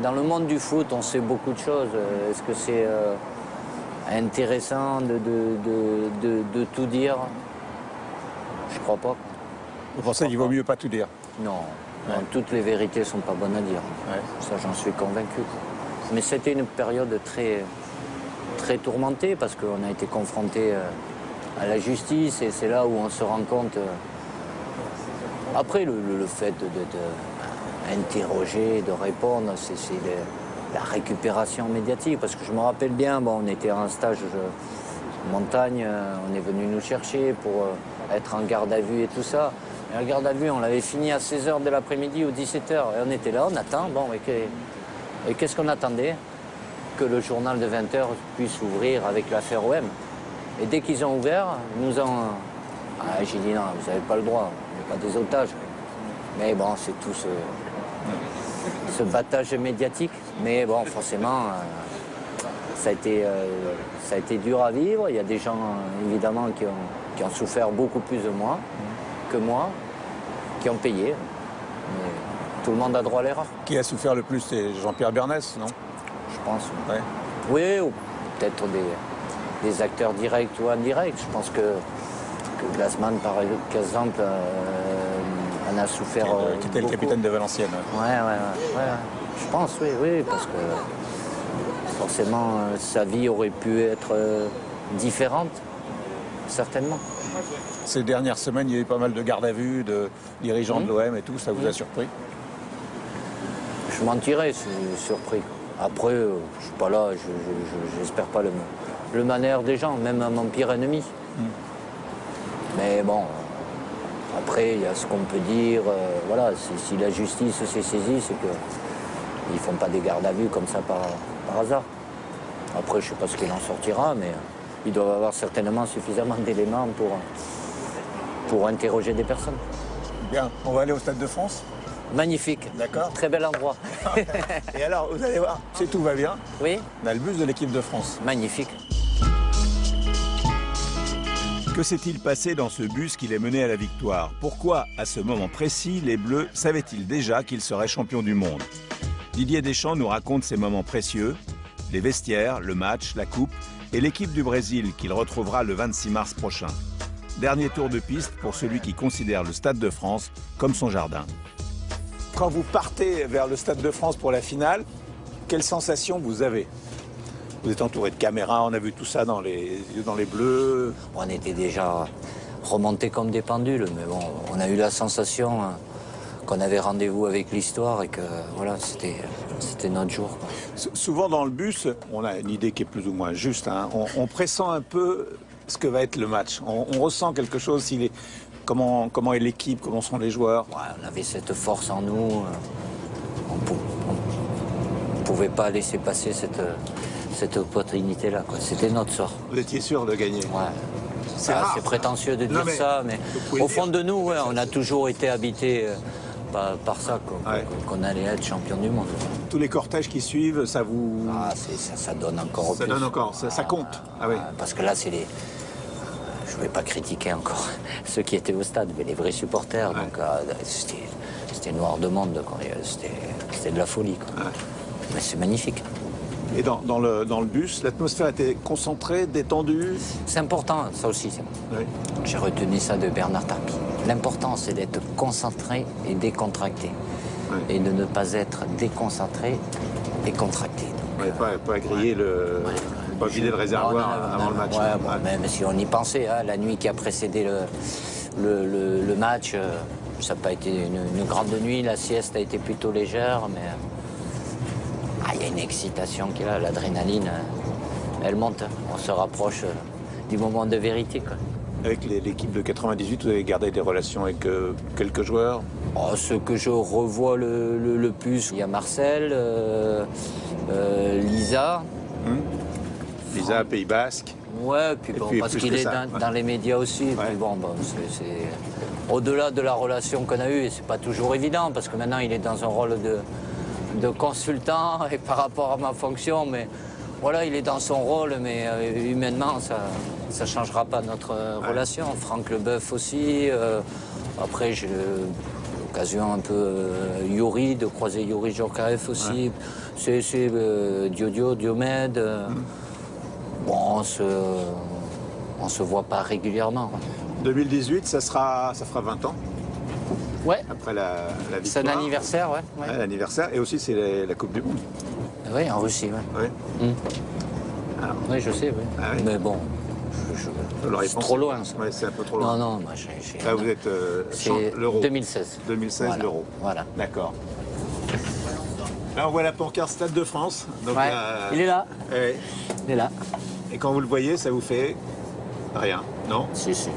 dans le monde du foot, on sait beaucoup de choses. Est-ce que c'est intéressant de tout dire? Je crois pas. Vous pensez qu'il vaut mieux pas tout dire? Non, toutes les vérités sont pas bonnes à dire. Ça, j'en suis convaincu. Mais c'était une période très, très tourmentée parce qu'on a été confronté à la justice, et c'est là où on se rend compte. Après, le fait d'interroger, de répondre, c'est la récupération médiatique. Parce que je me rappelle bien, bon, on était en stage en montagne, on est venu nous chercher pour être en garde à vue et tout ça. Et la garde à vue, on l'avait fini à 16h de l'après-midi ou 17h. Et on était là, on attend. Bon, et qu'est-ce qu'on attendait? Que le journal de 20h puisse ouvrir avec l'affaire OM. Et dès qu'ils ont ouvert, nous ont... Ah, j'ai dit non, vous n'avez pas le droit, on n'est pas des otages. Mais bon, c'est tout ce battage médiatique. Mais bon, forcément, ça a été dur à vivre. Il y a des gens, évidemment, qui ont souffert beaucoup plus que moi, qui ont payé. Mais tout le monde a droit à l'erreur. Qui a souffert le plus, c'est Jean-Pierre Bernès, non? Je pense. Ouais. Oui, ou peut-être des acteurs directs ou indirects. Je pense que Glassman, par exemple, en a souffert. Qui était le capitaine de Valenciennes. Ouais. Je pense, oui, parce que forcément, sa vie aurait pu être différente, certainement. Ces dernières semaines, il y a eu pas mal de gardes à vue, de dirigeants de l'OM et tout. Ça vous a surpris? Je mentirais, je suis surpris. Après, je ne suis pas là, j'espère pas le malheur des gens, même à mon pire ennemi. Mais bon, après, il y a ce qu'on peut dire. Voilà, si la justice s'est saisie, c'est qu'ils ne font pas des gardes à vue comme ça par hasard. Après, je ne sais pas ce qu'il en sortira, mais ils doivent avoir certainement suffisamment d'éléments pour interroger des personnes. Bien, on va aller au Stade de France. Magnifique. D'accord. Très bel endroit. Et alors, vous allez voir, si tout va bien, oui, on a le bus de l'équipe de France. Magnifique. Que s'est-il passé dans ce bus qui les menait à la victoire? Pourquoi, à ce moment précis, les Bleus savaient-ils déjà qu'ils seraient champions du monde? Didier Deschamps nous raconte ces moments précieux, les vestiaires, le match, la coupe et l'équipe du Brésil qu'il retrouvera le 26 mars prochain. Dernier tour de piste pour celui qui considère le Stade de France comme son jardin. Quand vous partez vers le Stade de France pour la finale, quelle sensation vous avez? Vous êtes entouré de caméras, on a vu tout ça dans les Bleus. On était déjà remontés comme des pendules, mais bon, on a eu la sensation qu'on avait rendez-vous avec l'histoire et que voilà, c'était notre jour, quoi. Souvent dans le bus, on a une idée qui est plus ou moins juste, hein. On pressent un peu ce que va être le match. On ressent quelque chose, comment est l'équipe, comment sont les joueurs. Ouais, on avait cette force en nous. On ne pouvait pas laisser passer cette opportunité-là, quoi. C'était notre sort. Vous étiez sûr de gagner? Ouais. C'est rare, C'est prétentieux de dire mais ça, mais pouvez au le fond dire. de nous, ouais, on a toujours été habités par ça, Ouais. qu'on allait être champion du monde. Tous les cortèges qui suivent, ça vous... Ah, ça donne encore ça plus. donne encore, ça compte. Ah oui. Parce que là, c'est les... Je ne vais pas critiquer encore ceux qui étaient au stade, mais les vrais supporters. Ouais. Donc, c'était noir de monde, quoi. C'était de la folie, quoi. Ouais. Mais c'est magnifique. Et dans le bus, l'atmosphère était concentrée, détendue. C'est important, ça aussi. Oui. J'ai retenu ça de Bernard Tapie. L'important, c'est d'être concentré et décontracté. Oui. Et de ne pas être déconcentré et contracté. Donc, Ouais, pas griller pas vider le réservoir avant le match. Ouais, bon, même si on y pensait, hein, la nuit qui a précédé le match, ça n'a pas été une grande nuit. La sieste a été plutôt légère, mais il y a une excitation qui est là, l'adrénaline, elle monte. On se rapproche du moment de vérité, quoi. Avec l'équipe de 98, vous avez gardé des relations avec quelques joueurs? Oh, ce que je revois le plus, il y a Marcel, Lisa. Lisa, Pays Basque. Ouais, puis bon, puis parce plus qu'il que est ça, dans les médias aussi. Et Ouais. puis bon, c'est au-delà de la relation qu'on a eue, et c'est pas toujours évident, parce que maintenant il est dans un rôle de consultant et par rapport à ma fonction, mais voilà, il est dans son rôle, mais humainement, ça changera pas notre relation. Franck Leboeuf aussi. Après, j'ai l'occasion un peu Yuri, de croiser Yuri Djorkaeff aussi. Ouais. C'est Diomède. Bon, on se voit pas régulièrement. 2018, ça fera 20 ans. Ouais. Après la victoire. C'est un anniversaire, ouais. Ouais, l'anniversaire. Et aussi, c'est la Coupe du Monde. Oui, en Russie, ouais. Oui. Alors. Oui, je sais, oui. Ah, oui. Mais bon, c'est trop loin, ça. Oui, c'est un peu trop loin. Non, moi, j'ai... Là, vous êtes l'Euro. 2016. 2016, voilà. l'Euro. Voilà. D'accord. Là, on voit la pancarte Stade de France. Donc, ouais, il est là. Ouais. Il est là. Et quand vous le voyez, ça vous fait rien, non? Si. Si.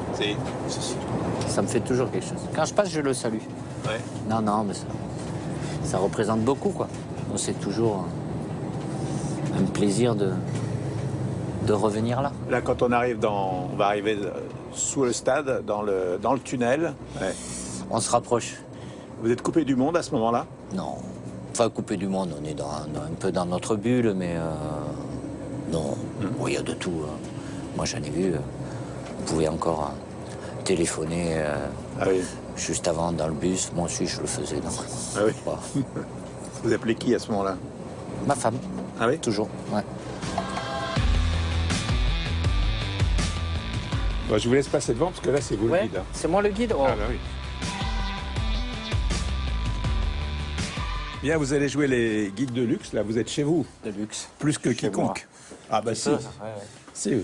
Ça me fait toujours quelque chose. Quand je passe, je le salue. Ouais. Non, mais ça représente beaucoup, quoi. Donc, c'est toujours un plaisir de revenir là. Là, quand on va arriver sous le stade, dans le tunnel. Ouais. On se rapproche. Vous êtes coupé du monde à ce moment-là? Non. Enfin, coupé du monde, on est un peu dans notre bulle, mais non. Bon, il y a de tout. Moi, j'en ai vu. Vous pouvez encore téléphoner ah oui. juste avant dans le bus. Moi aussi, je le faisais. Donc. Ah oui. Bon. Vous appelez qui à ce moment-là? Ma femme. Ah oui? Toujours, ouais. Bon, je vous laisse passer devant parce que là, c'est vous le guide. Hein. C'est moi le guide. Oh. Ah bah oui. Bien, vous allez jouer les guides de luxe. Là, vous êtes chez vous. De luxe. Plus que Chez quiconque. moi. Ah bah si. Ouais. Si.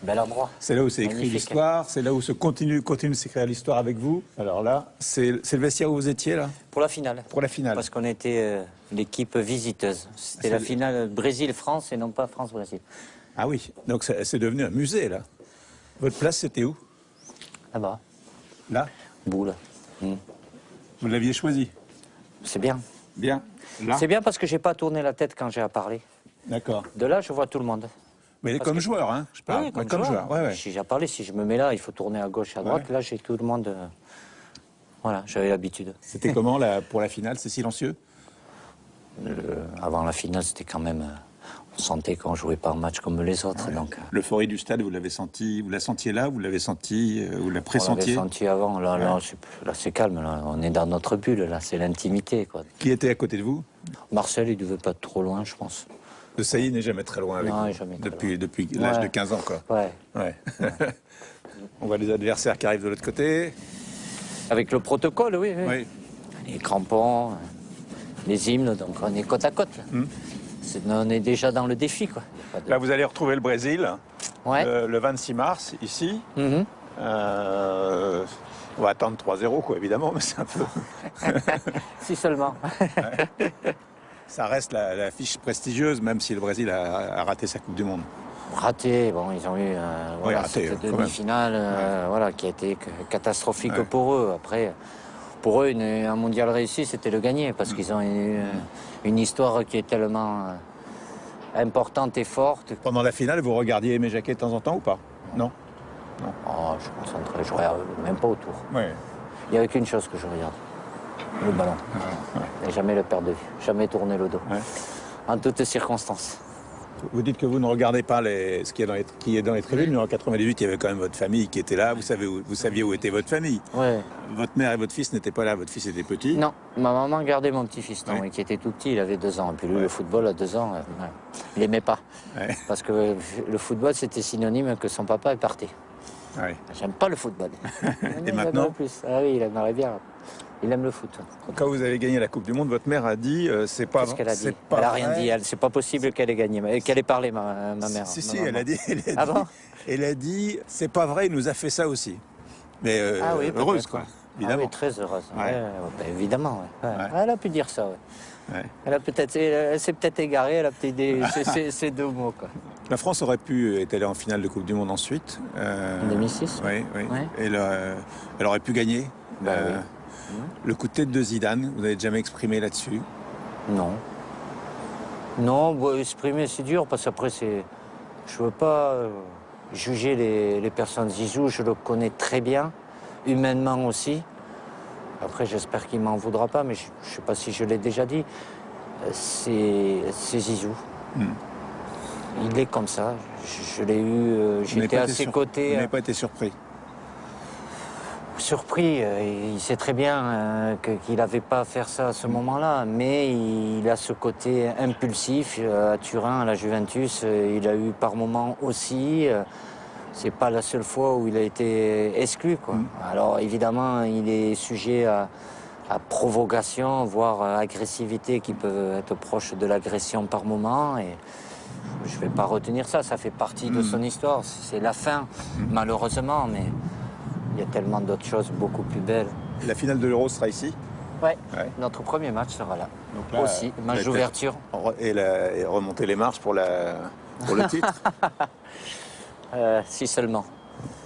Bel endroit. C'est là où c'est écrit Magnifique. l'histoire. C'est là où se continue de s'écrire l'histoire avec vous. Alors là, c'est le vestiaire où vous étiez là? Pour la finale. Pour la finale. Parce qu'on était l'équipe visiteuse. C'était la finale Brésil-France et non pas France-Brésil. Ah oui. Donc c'est devenu un musée là. Votre place, c'était où? Là-bas. Là? Boule. Vous l'aviez choisi? C'est bien. Bien. Là? C'est bien parce que j'ai pas tourné la tête quand j'ai à parler. D'accord. De là, je vois tout le monde. Mais comme joueur, hein? Je parle. Oui, comme joueur. Ouais, ouais. Si j'ai à parler, si je me mets là, il faut tourner à gauche, à droite. Ouais. Là, j'ai tout le monde. Voilà, j'avais l'habitude. C'était comment pour la finale? C'est silencieux? Avant la finale, c'était quand même. On sentait qu'on jouait pas un match comme les autres. Ouais. Donc, L'euphorie du stade, vous la sentiez là? Vous l'avez senti? Vous la on pressentiez? l'avait senti avant. Là, Ouais. là, c'est calme. Là. On est dans notre bulle. Là, c'est l'intimité, quoi. Qui était à côté de vous? Marcel, il devait pas être trop loin, je pense. De Sailly n'est jamais très loin avec Non, vous. jamais très Depuis loin. l'âge Ouais. de 15 ans, quoi. Ouais. Ouais. On voit les adversaires qui arrivent de l'autre côté. Avec le protocole, oui. Oui. Les crampons, les hymnes, donc on est côte à côte. Là. On est déjà dans le défi, quoi. Là, vous allez retrouver le Brésil Ouais. le 26 mars, ici. Mhm. On va attendre 3-0, quoi, évidemment, mais c'est un peu... Si seulement. Ça reste la fiche prestigieuse, même si le Brésil a raté sa Coupe du Monde. Raté, bon, ils ont eu voilà, raté, cette quand même. demi-finale voilà, qui a été catastrophique Ouais. pour eux. Après, pour eux, un mondial réussi, c'était le gagner, parce qu'ils ont eu une histoire qui est tellement importante et forte. Pendant la finale, vous regardiez Aimé Jacquet de temps en temps ou pas? Non. Oh, je me concentrais, je regarde même pas autour. Ouais. Il n'y avait qu'une chose que je regarde, le ballon. Et jamais le perdre de vue, jamais tourner le dos. Ouais. En toutes circonstances. Vous dites que vous ne regardez pas ce qui est dans les tribunes, mais en 98, il y avait quand même votre famille qui était là. Vous saviez où était votre famille. Ouais. Votre mère et votre fils n'étaient pas là. Votre fils était petit. Non, ma maman gardait mon petit-fils, Ouais. qui était tout petit, il avait 2 ans. Et puis lui, Ouais. le football à 2 ans, il n'aimait pas. Ouais. Parce que le football, c'était synonyme que son papa est parti. Ouais. J'aime pas le football. Et maintenant plus. Ah oui, il aimerait bien. Il aime le foot. Quand vous avez gagné la Coupe du Monde, votre mère a dit c'est pas Qu'est-ce qu'elle a c'est dit? pas Elle a rien vrai. dit. C'est pas possible qu'elle ait gagné, qu'elle ait parlé, ma mère. Si, ma si, maman. elle a dit. Ah bon? Elle a dit c'est pas vrai, il nous a fait ça aussi. Mais Ah oui, heureuse, peut-être. quoi. Ah Évidemment. oui, très heureuse. Ouais. Ben, évidemment. Ouais. Ouais. Elle a pu dire ça. Ouais. Ouais. Elle s'est peut-être égarée. Elle a peut-être dit ces 2 mots, quoi. La France aurait pu être allée en finale de Coupe du Monde ensuite. En 2006. Oui, oui. Ouais. Et elle aurait pu gagner. Bah oui. Le coup de tête de Zidane, vous n'avez jamais exprimé là-dessus. Non. Non, bon, exprimer c'est dur parce qu'après je veux pas juger les personnes. Zizou, je le connais très bien, humainement aussi. Après, j'espère qu'il m'en voudra pas, mais je sais pas si je l'ai déjà dit. C'est Zizou. Il est comme ça. Je l'ai eu, j'étais à ses Vous côtés. n'avez pas été surpris. Surpris, il sait très bien qu'il n'avait pas à faire ça à ce moment-là, mais il a ce côté impulsif à Turin, à la Juventus, il a eu par moments aussi. C'est pas la seule fois où il a été exclu, quoi. Alors évidemment, il est sujet à provocation, voire à agressivité qui peut être proche de l'agression par moment. Et je vais pas retenir ça, ça fait partie de son histoire. C'est la fin, malheureusement, mais il y a tellement d'autres choses beaucoup plus belles. La finale de l'Euro sera ici. Ouais. Ouais. Notre premier match sera là. Donc là, aussi, vous match allez d'ouverture. et remonter les marches pour le titre. Si seulement.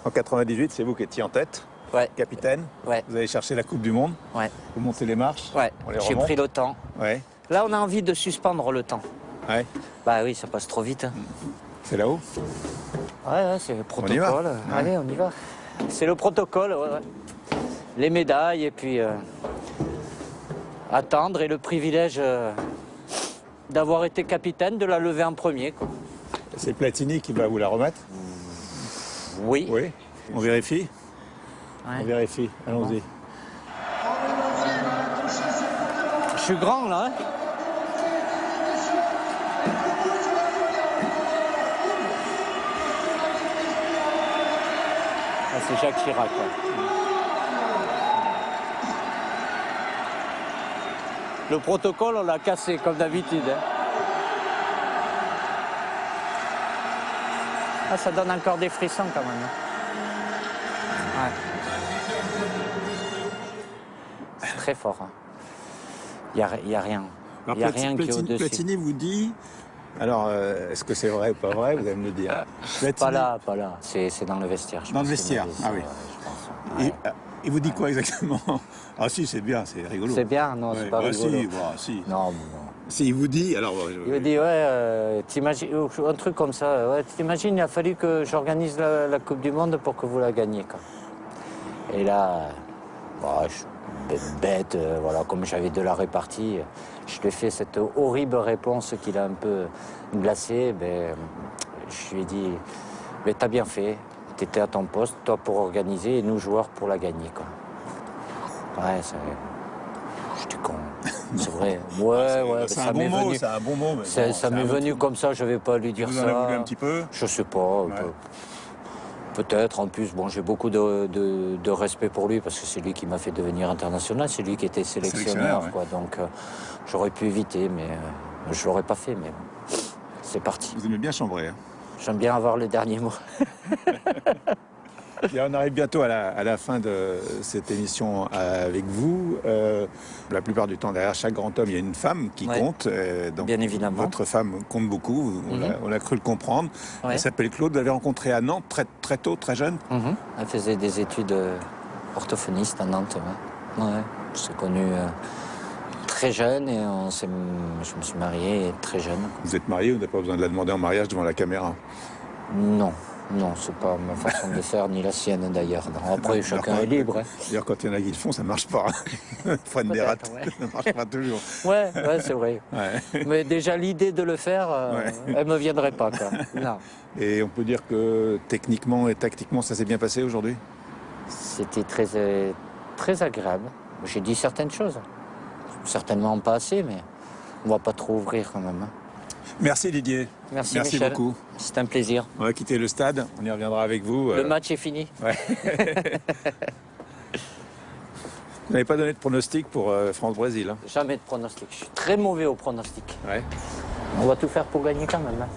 En 98, c'est vous qui étiez en tête, Ouais, capitaine. ouais, Vous allez chercher la Coupe du Monde. ouais. Vous montez les marches. Ouais, On les j'ai remonte. pris le temps. Ouais. Là, on a envie de suspendre le temps. Ouais. Bah oui, ça passe trop vite. Hein. C'est là-haut. Ouais, c'est le protocole. y va. Allez, on y va. C'est le protocole, ouais. Les médailles et puis attendre et le privilège d'avoir été capitaine, de la lever en premier, quoi. C'est Platini qui va vous la remettre. Oui. Oui. On vérifie. Ouais. On vérifie. Allons-y. Je suis grand, là. Hein. Ah, c'est Jacques Chirac, là. Le protocole, on l'a cassé, comme d'habitude. Hein. Ah, ça donne encore des frissons, quand même. Hein. Ouais. C'est très fort. Il hein. n'y a rien. Il n'y a rien qui est au-dessus. Platini vous dit. Alors, est-ce que c'est vrai ou pas vrai? Vous allez me le dire. Platini, Pas là, pas là. C'est dans le vestiaire. Je Dans pense le que c'est vestiaire, ah oui. je pense. Ouais. Il vous dit quoi exactement? Ah si, c'est bien, c'est rigolo. C'est bien, non, c'est Ouais, pas bah, rigolo. Si, bah, si. Non, Si, il vous dit, alors... il me dit, ouais, t'imagines, un truc comme ça, ouais, t'imagines, il a fallu que j'organise la Coupe du Monde pour que vous la gagniez, quoi. Et là, bah, bête, voilà, comme j'avais de la répartie, je lui ai fait cette horrible réponse qu'il a un peu glacée. Ben, je lui ai dit, ben, t'as bien fait, t'étais à ton poste, toi pour organiser et nous joueurs pour la gagner, quoi. Ouais, j'étais con. C'est vrai. Ouais, c'est ça un m'est bon mot, venu. c'est un bon mot. Mais Ça bon, c'est m'est un venu autre- comme ça, je vais pas lui dire Vous ça. en avez voulu un petit peu? Je sais pas. Ouais. Peut-être, en plus, bon, j'ai beaucoup de respect pour lui parce que c'est lui qui m'a fait devenir international, c'est lui qui était sélectionneur, ouais. quoi. Donc, j'aurais pu éviter, mais je l'aurais pas fait, mais bon, c'est parti. Vous aimez bien chambrer. Hein. J'aime bien avoir le dernier mot. Bien, on arrive bientôt à la fin de cette émission avec vous. La plupart du temps, derrière chaque grand homme, il y a une femme qui Ouais. compte. Donc Bien évidemment. votre femme compte beaucoup, on a cru le comprendre. Ouais. Elle s'appelle Claude, vous l'avez rencontrée à Nantes très tôt, très jeune. Elle faisait des études orthophonistes à Nantes. Ouais. Ouais. On s'est connus très jeune et je me suis marié très jeune. Vous êtes marié, vous n'avez pas besoin de la demander en mariage devant la caméra. Non, non, c'est pas ma façon de faire, ni la sienne d'ailleurs. Non, après, chacun est libre. Hein. D'ailleurs, quand il y en a qui le font, ça ne marche pas. Freine des rats, Ouais. ça ne marche pas toujours. Ouais, c'est vrai. Ouais. Mais déjà, l'idée de le faire, elle me viendrait pas. Quoi. Non. Et on peut dire que techniquement et tactiquement, ça s'est bien passé aujourd'hui? C'était très agréable. J'ai dit certaines choses. Certainement pas assez, mais on va pas trop ouvrir quand même. Hein. Merci Didier. Merci Michel. Beaucoup. C'est un plaisir. On va quitter le stade, on y reviendra avec vous. Le match est fini. Ouais. Vous n'avez pas donné de pronostic pour France-Brésil. Hein? Jamais de pronostic. Je suis très mauvais au pronostic. Ouais. On va tout faire pour gagner quand même. Hein.